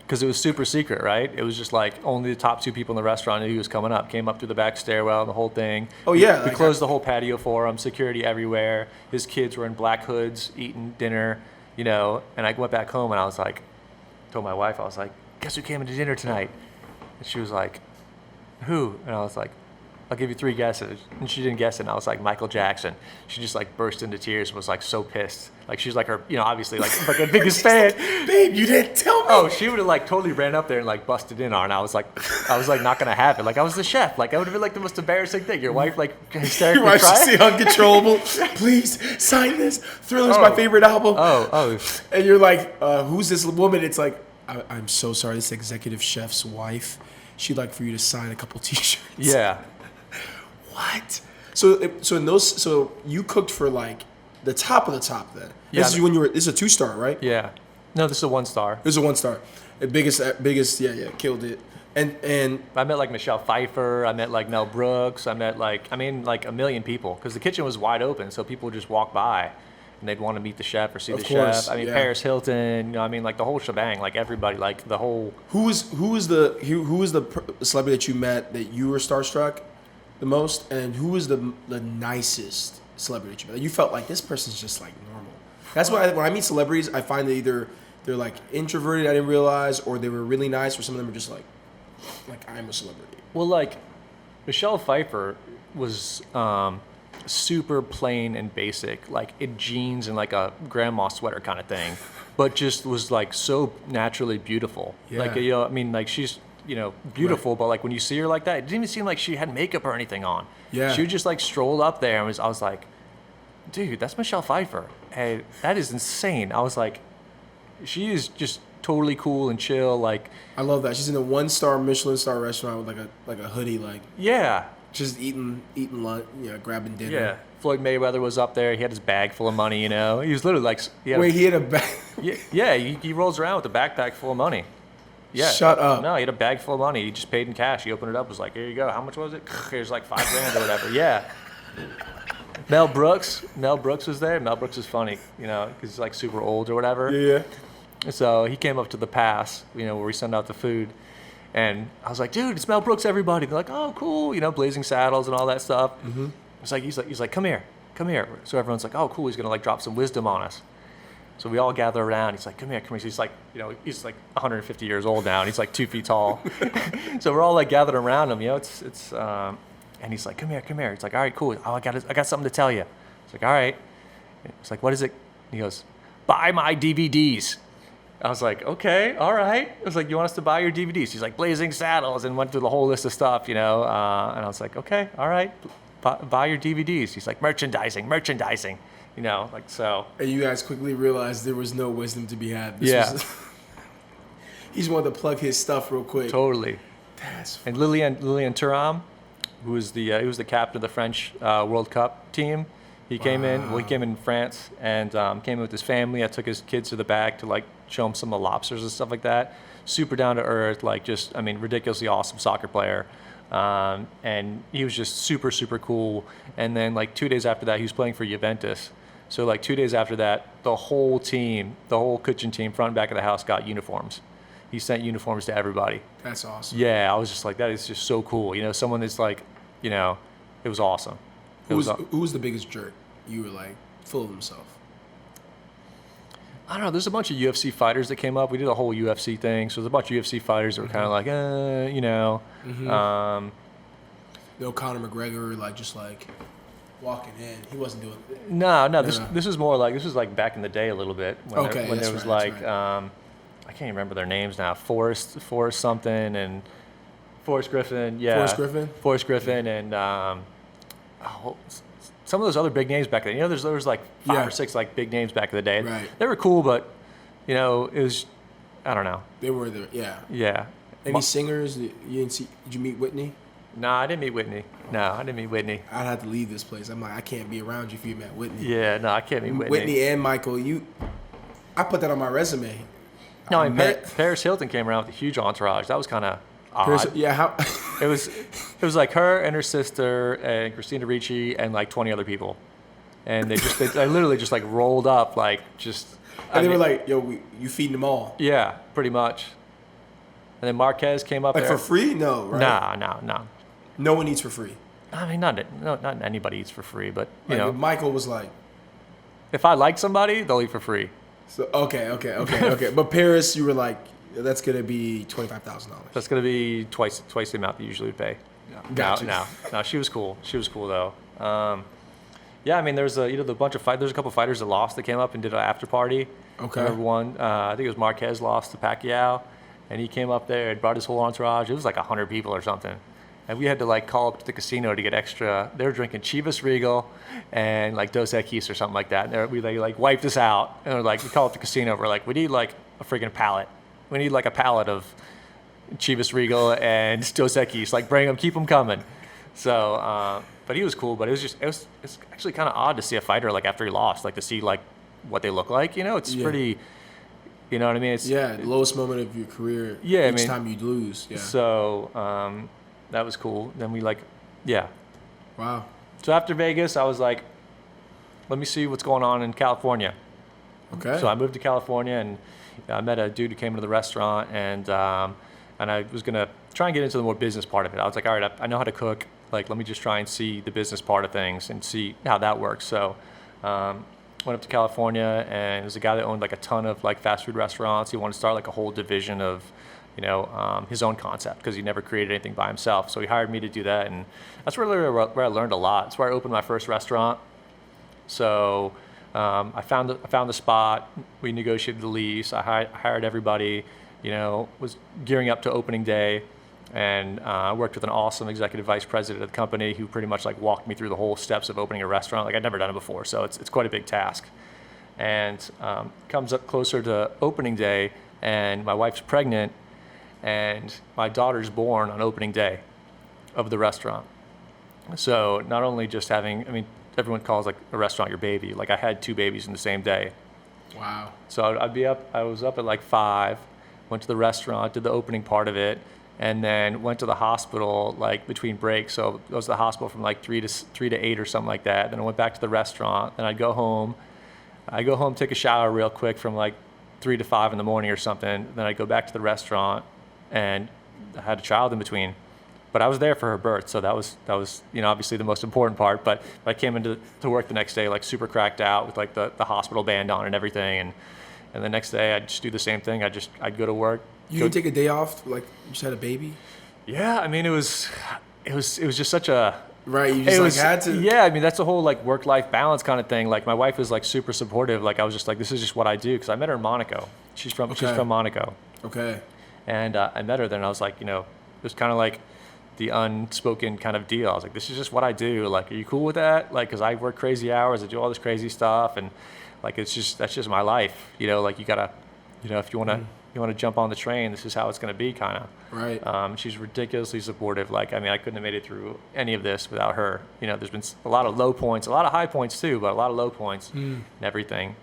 because it was super secret, right? It was just like only the top 2 people in the restaurant knew he was coming up. Came up through the back stairwell, the whole thing. Oh yeah, we closed the whole patio for him. Security everywhere. His kids were in black hoods eating dinner, And I went back home and I was like, told my wife, I was like, guess who came into dinner tonight? And she was like, who? And I was like, I'll give you 3 guesses. And she didn't guess it. And I was like, Michael Jackson. She just like burst into tears and was like so pissed. Like she's like her, obviously like a biggest fan. Babe, you didn't tell me. Oh, she would have like totally ran up there and like busted in on her. And I was like not gonna have it. Like I was the chef. Like I would have been like the most embarrassing thing. Your wife like hysterically Your wife cried. see uncontrollable. Please sign this. Thriller's my favorite album. Oh. And you're like, who's this woman? It's like, I'm so sorry. This executive chef's wife. She'd like for you to sign a couple T-shirts. Yeah. What? So you cooked for like the top of the top then. Yeah. This is when you were. This is a 2-star, right? Yeah. No, this is a 1-star. This is a 1-star. The biggest. Yeah. Killed it. And I met like Michelle Pfeiffer. I met like Mel Brooks. I met like a million people because the kitchen was wide open, so people would just walk by. And they'd want to meet the chef or see the chef. Paris Hilton, like the whole shebang, like everybody, like the whole. Who was the celebrity that you met that you were starstruck the most, and who was the nicest celebrity that you met? You felt like this person's just like normal. That's why when I meet celebrities, I find that either they're like introverted, I didn't realize, or they were really nice, or some of them are just like I'm a celebrity. Well, like Michelle Pfeiffer was. Super plain and basic, like in jeans and like a grandma sweater kind of thing, but just was like so naturally beautiful. Yeah. Like she's beautiful, right. But like when you see her like that, it didn't even seem like she had makeup or anything on. Yeah, she just like strolled up there and I was like, dude, that's Michelle Pfeiffer. Hey, that is insane. I was like, she is just totally cool and chill. Like I love that she's in a 1-star Michelin star restaurant with like a hoodie, like yeah. Just eating lunch, grabbing dinner. Yeah, Floyd Mayweather was up there. He had his bag full of money. He was literally like. He had a bag. Yeah. He rolls around with a backpack full of money. Yeah. Shut up. No, he had a bag full of money. He just paid in cash. He opened it up. Was like, here you go. How much was it? Here's like $5,000 or whatever. Yeah. Mel Brooks was there. Mel Brooks is funny, because he's like super old or whatever. Yeah. So he came up to the pass, where we send out the food. And I was like, dude, it's Mel Brooks, everybody. They're like, oh, cool, Blazing Saddles and all that stuff. Mm-hmm. He's like, come here. So everyone's like, oh, cool, he's gonna like drop some wisdom on us. So we all gather around. He's like, come here. He's like, he's like 150 years old now, and he's like 2 feet tall. So we're all like gathered around him. And he's like, come here. He's like, all right, cool. Oh, I got something to tell you. It's like, all right. It's like, what is it? He goes, buy my DVDs. I was like, okay, all right. I was like, you want us to buy your DVDs? He's like, Blazing Saddles, and went through the whole list of stuff, and I was like, okay, all right. buy your DVDs. He's like, merchandising, you know, like so. And you guys quickly realized there was no wisdom to be had. Yeah. He just wanted to plug his stuff real quick. Totally. That's And Lilian Thuram, who was he was the captain of the French World Cup team. He came in. Well, he came in France and came in with his family. I took his kids to the back to like show him some of the lobsters and stuff like that. Super down to earth, like just ridiculously awesome soccer player. And he was just super cool. And then like 2 days after that, he was playing for Juventus. So like 2 days after that, the whole team, the whole kitchen team, front and back of the house, got uniforms. He sent uniforms to everybody. That's awesome. Yeah, I was just like, that is just so cool. You know, someone that's like, you know, it was awesome. Who was the biggest jerk? You were like full of himself. I don't know. There's a bunch of UFC fighters that came up. We did a whole UFC thing. So there's a bunch of UFC fighters that were kind of like, you know. Mm-hmm. No Conor McGregor, like just like walking in. He wasn't doing it. No. This was more like, this was like back in the day a little bit. When there was right, like, I can't even remember their names now. Forrest something and Forrest Griffin. Yeah. Forrest Griffin and some of those other big names back then. You know, there was like five or six like big names back in the day. Right. They were cool, but you know, it was, I don't know. They were there. Yeah. Yeah. Any singers? You didn't see? Did you meet Whitney? No, I didn't meet Whitney. I'd have to leave this place. I'm like, I can't be around you if you met Whitney. Yeah, no, I can't meet Whitney. Whitney and Michael, I put that on my resume. No, I mean, Paris Hilton came around with a huge entourage. That was kind of odd. How? It was like her and her sister and Christina Ricci and like 20 other people, and they literally just like rolled up like just. And they were like, "Yo, you feeding them all?" Yeah, pretty much. And then Marquez came up like there. For free? No, right? No. No one eats for free. I mean, not anybody eats for free, but you know, Michael was like, if I like somebody, they'll eat for free. So okay. But Paris, you were like, that's gonna be $25,000. That's gonna be twice the amount that you usually would pay. Gotcha. No. She was cool. She was cool though. Yeah, I mean, there's a there's a couple fighters that lost that came up and did an after party. Okay. I remember one. I think it was Marquez lost to Pacquiao, and he came up there and brought his whole entourage. It was like 100 people or something. And we had to like call up to the casino to get extra. They were drinking Chivas Regal and like Dos Equis or something like that. And they like wiped us out. And we're like, we call up the casino. We're like, we need like a freaking pallet. We need like a pallet of Chivas Regal and Dos Equis. Like bring them, keep them coming. So, but he was cool. But it's actually kind of odd to see a fighter like after he lost, like to see like what they look like. You know, it's pretty. You know what I mean? It's the lowest moment of your career. Yeah, each time you lose. Yeah. So. That was cool. Then we Wow. So after Vegas, I was like, let me see what's going on in California. Okay. So I moved to California and I met a dude who came into the restaurant and I was going to try and get into the more business part of it. I was like, all right, I know how to cook. Like, let me just try and see the business part of things and see how that works. So went up to California and there's a guy that owned like a ton of like fast food restaurants. He wanted to start like a whole division of his own concept because he never created anything by himself. So he hired me to do that, and that's really where I learned a lot. It's where I opened my first restaurant. So I found the spot. We negotiated the lease. I hired everybody. Was gearing up to opening day, and I worked with an awesome executive vice president of the company who pretty much like walked me through the whole steps of opening a restaurant. Like I'd never done it before, so it's quite a big task. And comes up closer to opening day, and my wife's pregnant. And my daughter's born on opening day of the restaurant. So not only just everyone calls like a restaurant your baby. Like I had 2 babies in the same day. Wow. So I was up at like 5, went to the restaurant, did the opening part of it, and then went to the hospital like between breaks. So I was at the hospital from like 3 to 8 or something like that. Then I went back to the restaurant. Then I'd go home. Take a shower real quick from like 3 to 5 in the morning or something. Then I'd go back to the restaurant. And I had a child in between, but I was there for her birth, so that was obviously the most important part. But I came into work the next day like super cracked out with like the hospital band on and everything, and the next day I'd just do the same thing. I'd go to work. You didn't take a day off, like you just had a baby? Yeah, I mean it was just such a right. You just had to. Yeah, I mean that's a whole like work-life balance kind of thing. Like my wife was like super supportive. Like I was just like, this is just what I do because I met her in Monaco. She's from Monaco. Okay. And I met her there, and I was like, it was kind of like, the unspoken kind of deal. I was like, this is just what I do. Like, are you cool with that? Like, because I work crazy hours, I do all this crazy stuff, and like that's just my life. You know, like you gotta, you know, if you wanna jump on the train, this is how it's gonna be, kind of. Right. She's ridiculously supportive. Like, I mean, I couldn't have made it through any of this without her. You know, there's been a lot of low points, a lot of high points too, but a lot of low points and everything.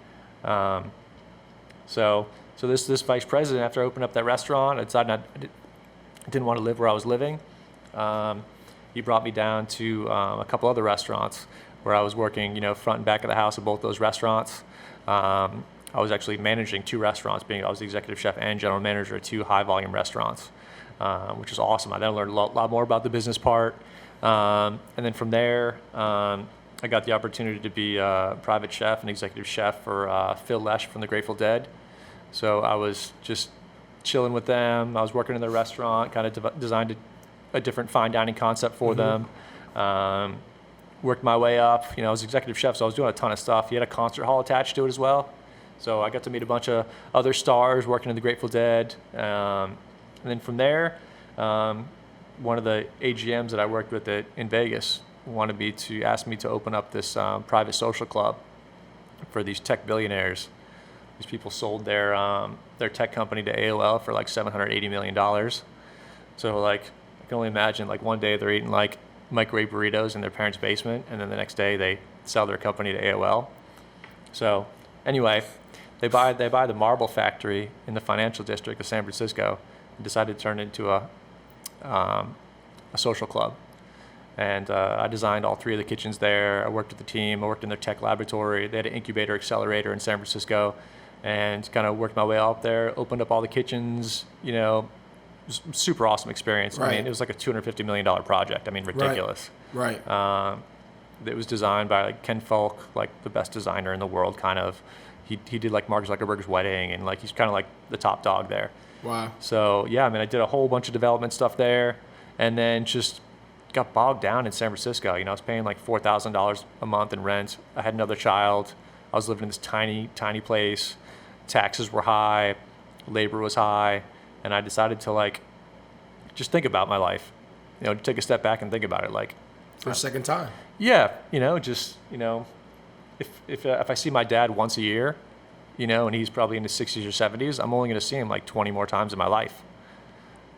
So this vice president, after I opened up that restaurant, I decided I didn't want to live where I was living. He brought me down to a couple other restaurants where I was working, you know, front and back of the house at both those restaurants. I was actually managing 2 restaurants, I was the executive chef and general manager of 2 high-volume restaurants, which was awesome. I then learned a lot more about the business part. And then from there, I got the opportunity to be a private chef and executive chef for Phil Lesh from the Grateful Dead. So I was just chilling with them. I was working in their restaurant, kind of designed a different fine dining concept for them. Worked my way up. You know, I was executive chef, so I was doing a ton of stuff. He had a concert hall attached to it as well. So I got to meet a bunch of other stars working in the Grateful Dead. And then from there, one of the AGMs that I worked with in Vegas asked me to open up this private social club for these tech billionaires. These people sold their tech company to AOL for like $780 million. So like, I can only imagine, like one day they're eating like microwave burritos in their parents' basement, and then the next day they sell their company to AOL. So anyway, they buy the marble factory in the financial district of San Francisco and decided to turn it into a social club. And I designed all 3 of the kitchens there. I worked with the team. I worked in their tech laboratory. They had an incubator accelerator in San Francisco, and kind of worked my way up there, opened up all the kitchens, you know. It was a super awesome experience. Right. I mean, it was like a $250 million project. I mean, ridiculous. Right. It was designed by like Ken Falk, like the best designer in the world, kind of. He did like Mark Zuckerberg's wedding, and like he's kind of like the top dog there. Wow. So yeah, I mean, I did a whole bunch of development stuff there, and then just got bogged down in San Francisco. You know, I was paying like $4,000 a month in rent. I had another child. I was living in this tiny place. Taxes were high, labor was high, and I decided to like just think about my life. You know, take a step back and think about it. Like For a second time. yeah, you know, just, you know, if I see my dad once a year, you know, and he's probably in his 60s or 70s, I'm only going to see him like 20 more times in my life.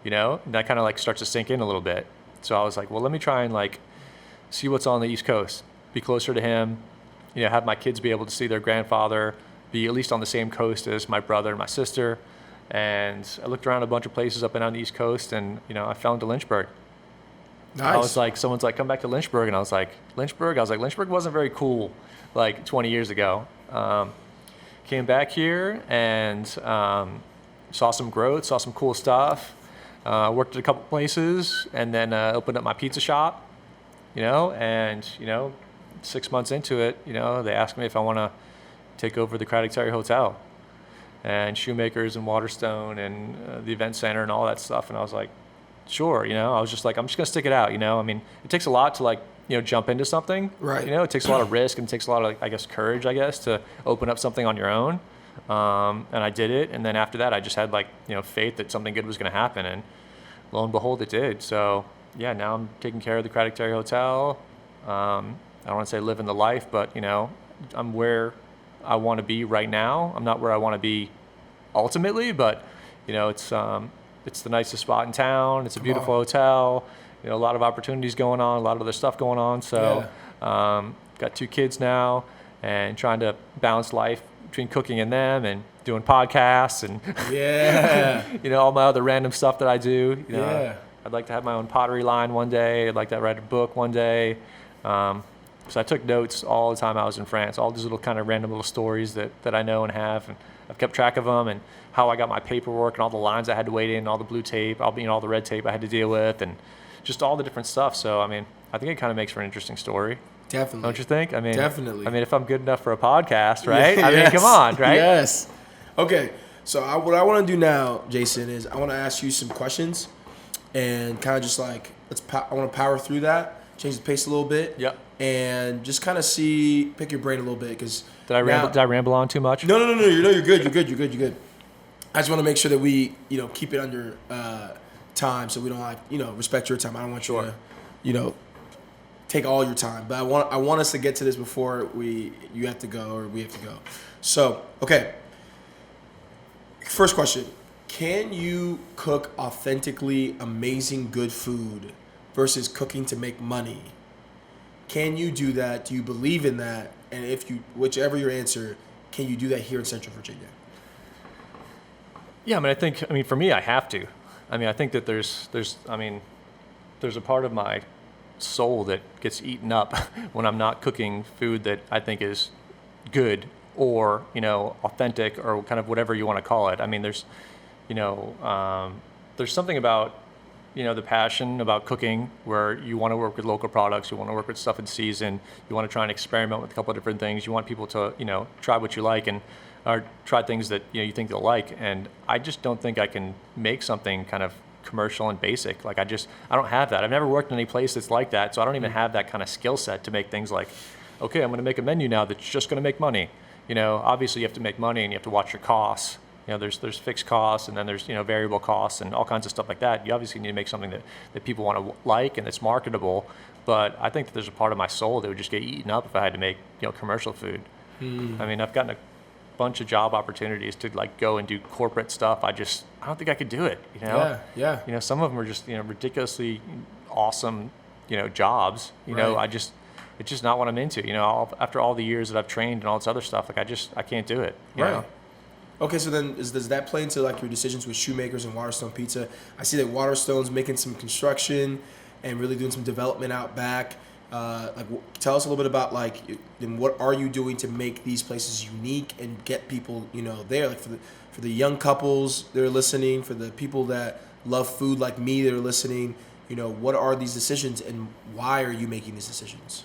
You know, and that kind of like starts to sink in a little bit. So I was like, well, let me try and like see what's on the East Coast, be closer to him, you know, have my kids be able to see their grandfather, be at least on the same coast as my brother and my sister. And I looked around a bunch of places up and down the East Coast, and, you know, I fell into Lynchburg. Nice. I was like, someone's like, come back to Lynchburg. And I was like, Lynchburg? I was like, Lynchburg wasn't very cool like 20 years ago. Came back here and saw some growth, saw some cool stuff. Worked at a couple places, and then opened up my pizza shop, you know, and, you know, 6 months into it, you know, they asked me if I want to take over the Cranberry Hotel and Shoemakers and Waterstone and the event center and all that stuff. And I was like, sure, you know, I was just like, I'm just going to stick it out, you know. I mean, it takes a lot to like, you know, jump into something. Right. You know, it takes a lot of risk, and it takes a lot of, I guess, courage, I guess, to open up something on your own. And I did it. And then after that, I just had like, you know, faith that something good was going to happen. And lo and behold, it did. So yeah, now I'm taking care of the Cranberry Hotel. I don't want to say living the life, but, you know, I'm where I want to be right now. I'm not where I want to be ultimately, but, you know, it's the nicest spot in town. It's a beautiful hotel. You know, a lot of opportunities going on, a lot of other stuff going on. So, got 2 kids now, and trying to balance life between cooking and them, and doing podcasts, and you know, all my other random stuff that I do. You know, I'd like to have my own pottery line one day. I'd like to write a book one day. So I took notes all the time I was in France, all these little kind of random little stories that I know and have, and I've kept track of them, and how I got my paperwork, and all the lines I had to wait in, all the blue tape, all the red tape I had to deal with, and just all the different stuff. So, I mean, I think it kind of makes for an interesting story. Definitely. Don't you think? I mean, definitely. I mean, if I'm good enough for a podcast, right? I mean, come on, right? Yes. Okay. So what I want to do now, Jason, is I want to ask you some questions, and kind of just like I want to power through that, change the pace a little bit. Yep. And just kind of pick your brain a little bit, because did I ramble on too much? No. You're good. You're good. I just want to make sure that we, you know, keep it under time, so we don't respect your time. I don't want you to, take all your time. But I want us to get to this before you have to go or we have to go. So, okay. First question. Can you cook authentically amazing good food versus cooking to make money? Can you do that? Do you believe in that? And whichever your answer, can you do that here in Central Virginia? Yeah, I mean, for me, I have to. I mean, I think that there's a part of my soul that gets eaten up when I'm not cooking food that I think is good or, authentic or kind of whatever you want to call it. I mean, there's something about, the passion about cooking where you want to work with local products, you want to work with stuff in season, you want to try and experiment with a couple of different things, you want people to, try what you like or try things that, you think they'll like. And I just don't think I can make something kind of commercial and basic. Like I don't have that. I've never worked in any place that's like that, so I don't even have that kind of skill set to make things like, okay, I'm going to make a menu now that's just going to make money. Obviously you have to make money and you have to watch your costs. There's fixed costs and then there's, variable costs and all kinds of stuff like that. You obviously need to make something that people want to like and that's marketable. But I think that there's a part of my soul that would just get eaten up if I had to make, commercial food. I mean, I've gotten a bunch of job opportunities to like go and do corporate stuff. I don't think I could do it. Yeah. Some of them are just, ridiculously awesome, jobs. It's just not what I'm into. After all the years that I've trained and all this other stuff, like I can't do it. You know? Okay, so then does that play into like your decisions with Shoemakers and Waterstone Pizza? I see that Waterstone's making some construction and really doing some development out back. Tell us a little bit about then what are you doing to make these places unique and get people there, like for the young couples that are listening, for the people that love food like me that are listening. What are these decisions and why are you making these decisions?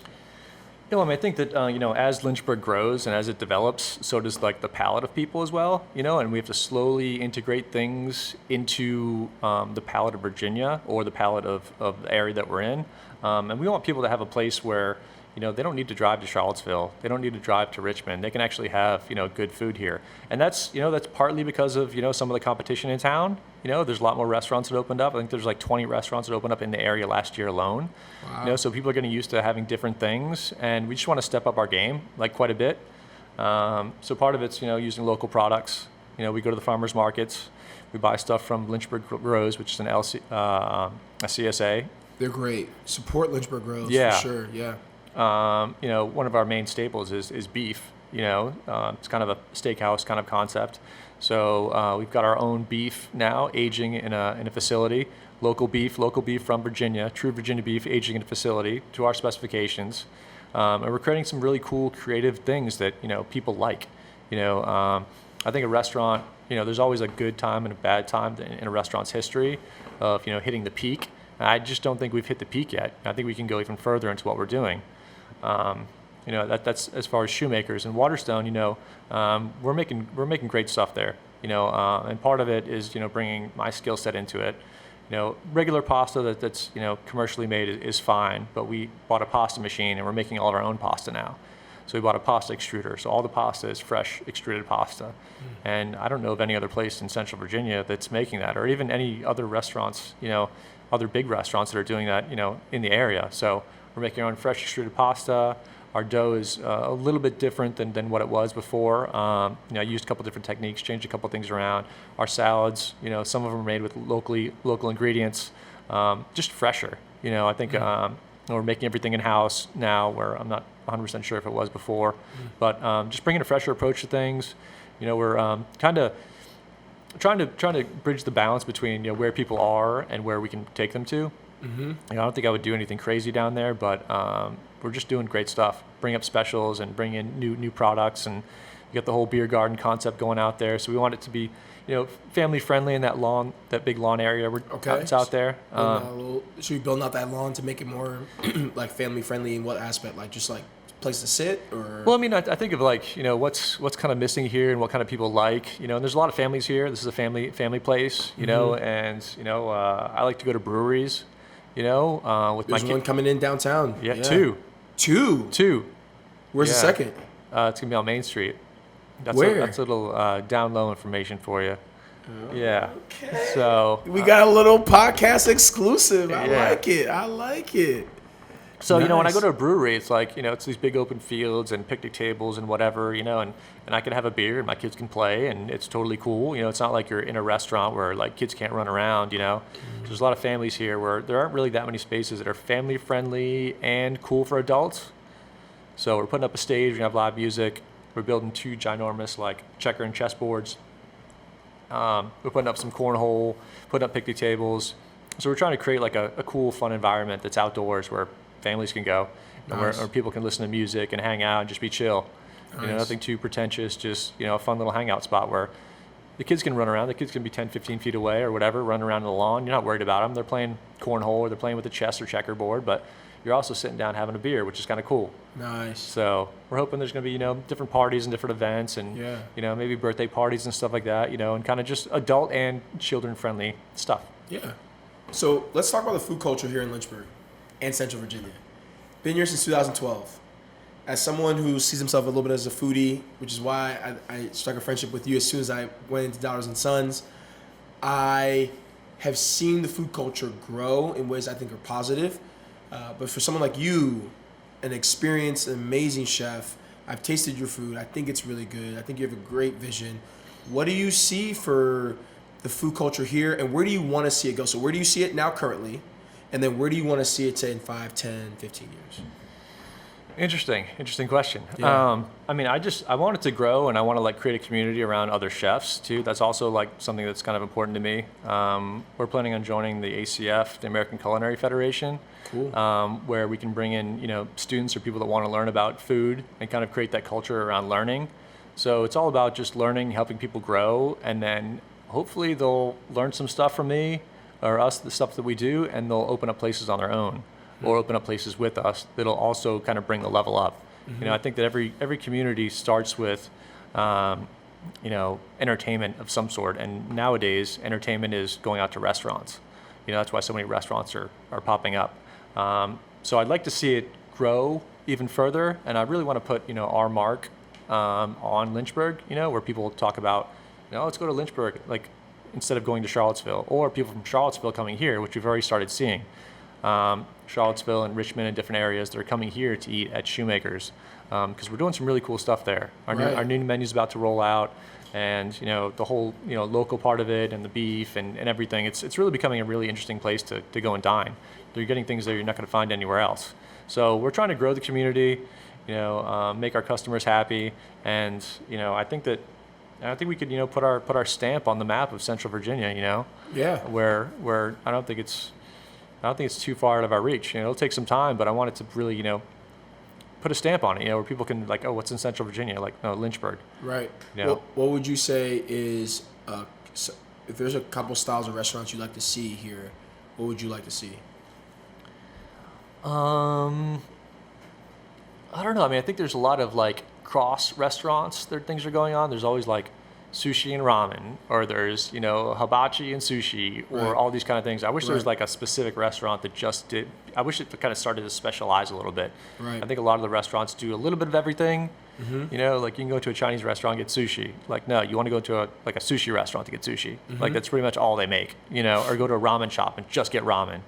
I think that, as Lynchburg grows and as it develops, so does like the palate of people as well, and we have to slowly integrate things into the palate of Virginia or the palate of the area that we're in. And we want people to have a place where, they don't need to drive to Charlottesville. They don't need to drive to Richmond. They can actually have, good food here. And that's partly because of, some of the competition in town. There's a lot more restaurants that opened up. I think there's like 20 restaurants that opened up in the area last year alone. Wow. So people are getting used to having different things. And we just want to step up our game, like quite a bit. So part of it's, using local products. We go to the farmers markets. We buy stuff from Lynchburg Grows, which is a CSA. They're great. Support Lynchburg Grows for sure. Yeah. One of our main staples is beef. It's kind of a steakhouse kind of concept. So we've got our own beef now aging in a facility. Local beef from Virginia, true Virginia beef aging in a facility to our specifications. And we're creating some really cool, creative things that people like. I think a restaurant, there's always a good time and a bad time in a restaurant's history of hitting the peak. I just don't think we've hit the peak yet. I think we can go even further into what we're doing. That's as far as Shoemakers and Waterstone. We're making great stuff there. And part of it is bringing my skill set into it. Regular pasta that's commercially made is fine, but we bought a pasta machine and we're making all of our own pasta now. So we bought a pasta extruder. So all the pasta is fresh extruded pasta. And I don't know of any other place in Central Virginia that's making that, or even any other restaurants, other big restaurants that are doing that, in the area. So we're making our own fresh extruded pasta. Our dough is a little bit different than what it was before. I used a couple different techniques, changed a couple things around. Our salads, some of them are made with local ingredients, just fresher. I think we're making everything in-house now, where I'm not 100% sure if it was before. But just bringing a fresher approach to things. We're kind of trying to bridge the balance between where people are and where we can take them to. I don't think I would do anything crazy down there, but we're just doing great stuff. Bring up specials and bring in new products, and you got the whole beer garden concept going out there. So we want it to be, family friendly in that big lawn area. It's out there. Should we build out that lawn to make it more like family friendly in what aspect? Like just like place to sit, or? Well, I think of what's kind of missing here and what kind of people like. And there's a lot of families here. This is a family place. And I like to go to breweries. With there's one coming in downtown. Yeah, two. Where's the second? It's gonna be on Main Street. Where? That's a little down low information for you. Yeah. Okay. So We got a little podcast exclusive. I Yeah. like it. I like it. So, when I Nice. go to a brewery, it's like, it's these big open fields and picnic tables and whatever, and I can have a beer and my kids can play and it's totally cool. It's not like you're in a restaurant where like kids can't run around, There's a lot of families here where there aren't really that many spaces that are family friendly and cool for adults. So we're putting up a stage, we have live music, we're building 2 ginormous like checker and chess boards. We're putting up some cornhole, putting up picnic tables. So we're trying to create like a cool, fun environment that's outdoors where families can go and Nice. where people can listen to music and hang out and just be chill. Nice. Nothing too pretentious, just, a fun little hangout spot where the kids can run around. The kids can be 10, 15 feet away or whatever, run around the lawn. You're not worried about them. They're playing cornhole or they're playing with a chess or checkerboard, but you're also sitting down having a beer, which is kind of cool. Nice. So we're hoping there's going to be, different parties and different events and, Yeah. maybe birthday parties and stuff like that, and kind of just adult and children-friendly stuff. Yeah. So let's talk about the food culture here in Lynchburg and Central Virginia. Been here since 2012. As someone who sees himself a little bit as a foodie, which is why I struck a friendship with you as soon as I went into Dollars and Sons, I have seen the food culture grow in ways I think are positive. But for someone like you, an experienced, amazing chef, I've tasted your food. I think it's really good. I think you have a great vision. What do you see for the food culture here, and where do you want to see it go? So where do you see it now currently, and then where do you want to see it, say, in 5, 10, 15 years? Interesting question. Yeah. I want it to grow, and I want to like create a community around other chefs too. That's also like something that's kind of important to me. We're planning on joining the ACF, the American Culinary Federation, Cool. where we can bring in students or people that want to learn about food and kind of create that culture around learning. So it's all about just learning, helping people grow, and then hopefully they'll learn some stuff from me or us, the stuff that we do, and they'll open up places on their own. Or open up places with us that'll also kind of bring the level up. I think that every community starts with, entertainment of some sort. And nowadays, entertainment is going out to restaurants. That's why so many restaurants are popping up. So I'd like to see it grow even further. And I really want to put, our mark on Lynchburg, where people talk about, let's go to Lynchburg, like instead of going to Charlottesville, or people from Charlottesville coming here, which we've already started seeing. Charlottesville and Richmond and different areas that are coming here to eat at Shoemaker's because we're doing some really cool stuff there. Our new menu's about to roll out, and the whole local part of it and the beef and everything. It's really becoming a really interesting place to go and dine. You're getting things that you're not going to find anywhere else. So we're trying to grow the community, make our customers happy, and I think we could put our stamp on the map of Central Virginia. Yeah. Where I don't think it's too far out of our reach. It'll take some time, but I want it to really, put a stamp on it, where people can like, oh, what's in Central Virginia? Like, no, Lynchburg. Right. Yeah. What would you say is, if there's a couple styles of restaurants you'd like to see here, what would you like to see? I don't know. I think there's a lot of like cross restaurants. Things are going on. There's always like sushi and ramen, or there's hibachi and sushi, or Right. all these kind of things. I wish there was Right. like a specific restaurant that just did. I wish it kind of started to specialize a little bit. Right. I think a lot of the restaurants do a little bit of everything. Like you can go to a Chinese restaurant and get sushi. Like no, you want to go to a sushi restaurant to get sushi. Like that's pretty much all they make. Or go to a ramen shop and just get ramen.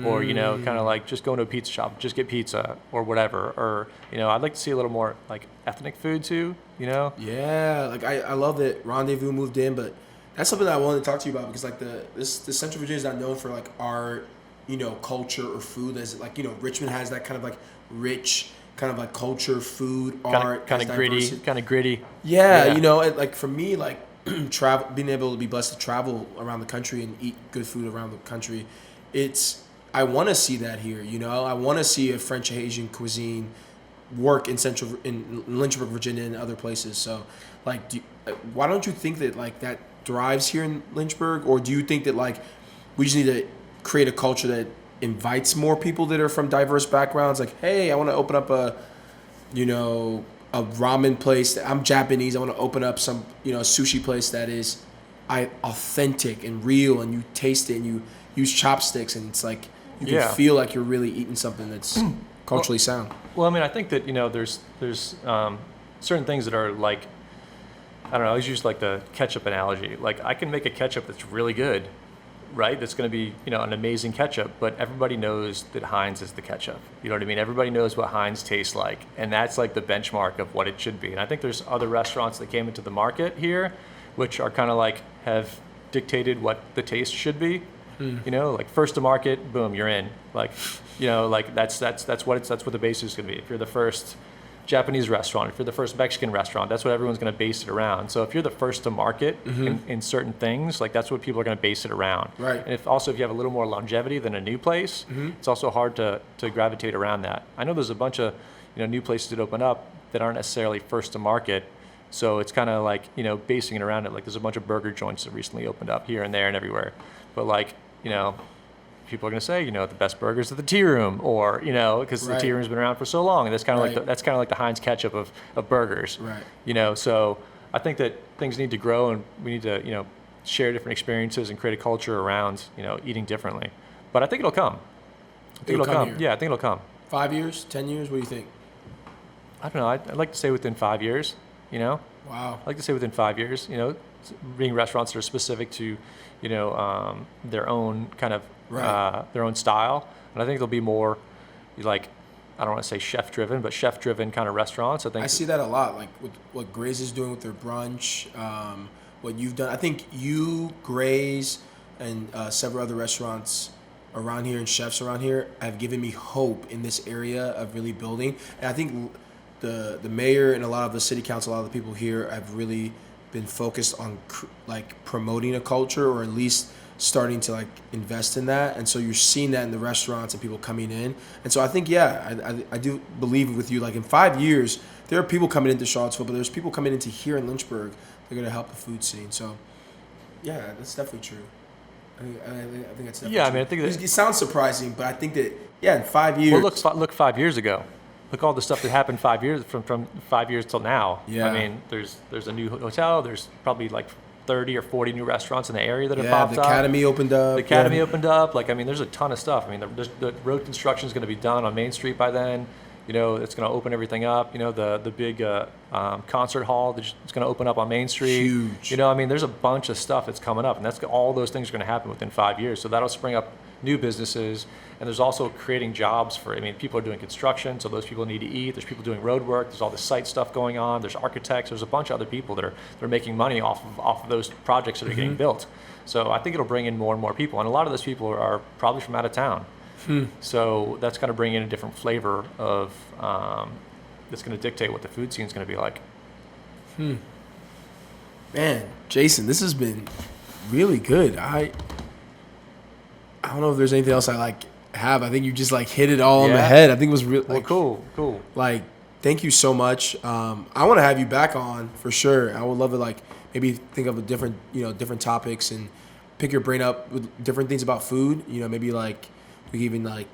Or kind of like just go to a pizza shop, just get pizza or whatever. Or I'd like to see a little more like ethnic food too. Yeah, like I love that Rendezvous moved in, but that's something that I wanted to talk to you about because like the Central Virginia is not known for like art, culture or food. As like Richmond has that kind of like rich kind of like culture, food, art, kind of gritty. Yeah, Yeah. like for me, like travel, being able to be blessed to travel around the country and eat good food around the country, I want to see that here. I want to see a French Asian cuisine work in Lynchburg, Virginia, and other places. So, like, why don't you think that like that thrives here in Lynchburg, or do you think that like we just need to create a culture that invites more people that are from diverse backgrounds? Like, hey, I want to open up a ramen place. I'm Japanese. I want to open up some sushi place that is authentic and real, and you taste it and you use chopsticks, and it's like you can feel like you're really eating something that's culturally sound. Well, I think that there's certain things that are like I don't know, I always use like the ketchup analogy. Like I can make a ketchup that's really good, right? That's going to be, an amazing ketchup, but everybody knows that Heinz is the ketchup. You know what I mean? Everybody knows what Heinz tastes like, and that's like the benchmark of what it should be. And I think there's other restaurants that came into the market here, which are kind of like have dictated what the taste should be. Like first to market, boom, you're in. Like, like that's what the base is going to be. If you're the first Japanese restaurant, if you're the first Mexican restaurant, that's what everyone's going to base it around. So if you're the first to market in certain things, like that's what people are going to base it around. Right. And if you have a little more longevity than a new place, it's also hard to gravitate around that. I know there's a bunch of new places that open up that aren't necessarily first to market. So it's kind of like, basing it around it. Like there's a bunch of burger joints that recently opened up here and there and everywhere. But like, people are going to say, the best burgers at the Tea Room, or because the Tea Room's been around for so long, and that's kind of like the Heinz ketchup of burgers. Right. So I think that things need to grow, and we need to share different experiences and create a culture around eating differently. But I think it'll come. It'll come here. Yeah, I think it'll come. 5 years, 10 years. What do you think? I don't know. I'd like to say within 5 years. Wow. I'd like to say within 5 years. Being restaurants that are specific to their own kind of their own style, and I think there'll be more like, I don't want to say chef driven, but chef driven kind of restaurants. I see that a lot, like with what Gray's is doing with their brunch, what you've done. I think you, Gray's, and several other restaurants around here and chefs around here have given me hope in this area of really building. And I think the mayor and a lot of the city council, a lot of the people here have really been focused on promoting a culture, or at least starting to invest in that. And so you're seeing that in the restaurants and people coming in. And so I think, I do believe with you, in 5 years, there are people coming into Charlottesville, but there's people coming into here in Lynchburg that are going to help the food scene. So yeah, that's definitely true. I think that's definitely true. I mean, I think that it sounds surprising, but I think that, in 5 years. Well, look 5 years ago. Look all the stuff that happened 5 years from 5 years till now. Yeah. I mean, there's a new hotel. There's probably 30 or 40 new restaurants in the area that have popped up. The Academy opened up. The Academy opened up. There's a ton of stuff. I mean, the road construction is going to be done on Main Street by then. It's going to open everything up. The big concert hall that's going to open up on Main Street. Huge. There's a bunch of stuff that's coming up, and all those things are going to happen within 5 years. So that'll spring up new businesses, and there's also creating jobs for, people are doing construction, so those people need to eat. There's people doing road work. There's all this site stuff going on. There's architects. There's a bunch of other people that are making money off of those projects that are getting built. So I think it'll bring in more and more people, and a lot of those people are probably from out of town. So that's going to bring in a different flavor of that's going to dictate what the food scene is going to be like. Man, Jason, this has been really good. I don't know if there's anything else I have. I think you just hit it all on the head. I think it was really cool. Thank you so much. I want to have you back on for sure. I would love to maybe think of a different different topics and pick your brain up with different things about food. Maybe we even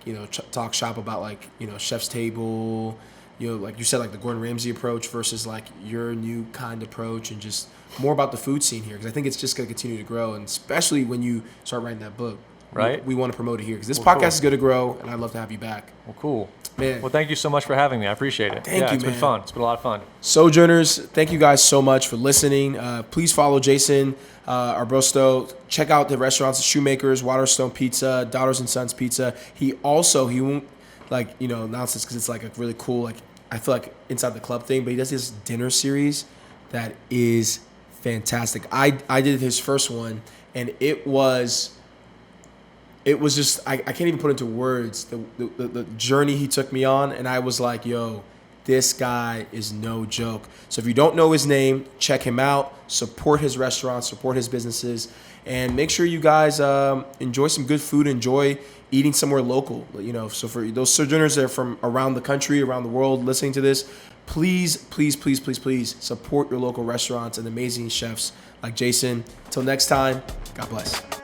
talk shop about chef's table. Like you said, the Gordon Ramsay approach versus your new kind approach, and just more about the food scene here, because I think it's just going to continue to grow, and especially when you start writing that book. Right. We want to promote it here because this podcast is going to grow, and I'd love to have you back. Well, cool. Man. Well, thank you so much for having me. I appreciate it. Thank you, It's been fun. It's been a lot of fun. Sojourners, thank you guys so much for listening. Please follow Jason Arbusto. Check out the restaurants, Shoemakers, Waterstone Pizza, Daughters and Sons Pizza. He won't announce this because it's a really cool, I feel inside the club thing, but he does this dinner series that is fantastic. I did his first one, and it was just, I can't even put into words the journey he took me on, and I was like, yo, this guy is no joke. So if you don't know his name, check him out, support his restaurants, support his businesses, and make sure you guys enjoy some good food, enjoy eating somewhere local. So for those sojourners that are from around the country, around the world listening to this, please, please, please, please, please support your local restaurants and amazing chefs like Jason. Until next time, God bless.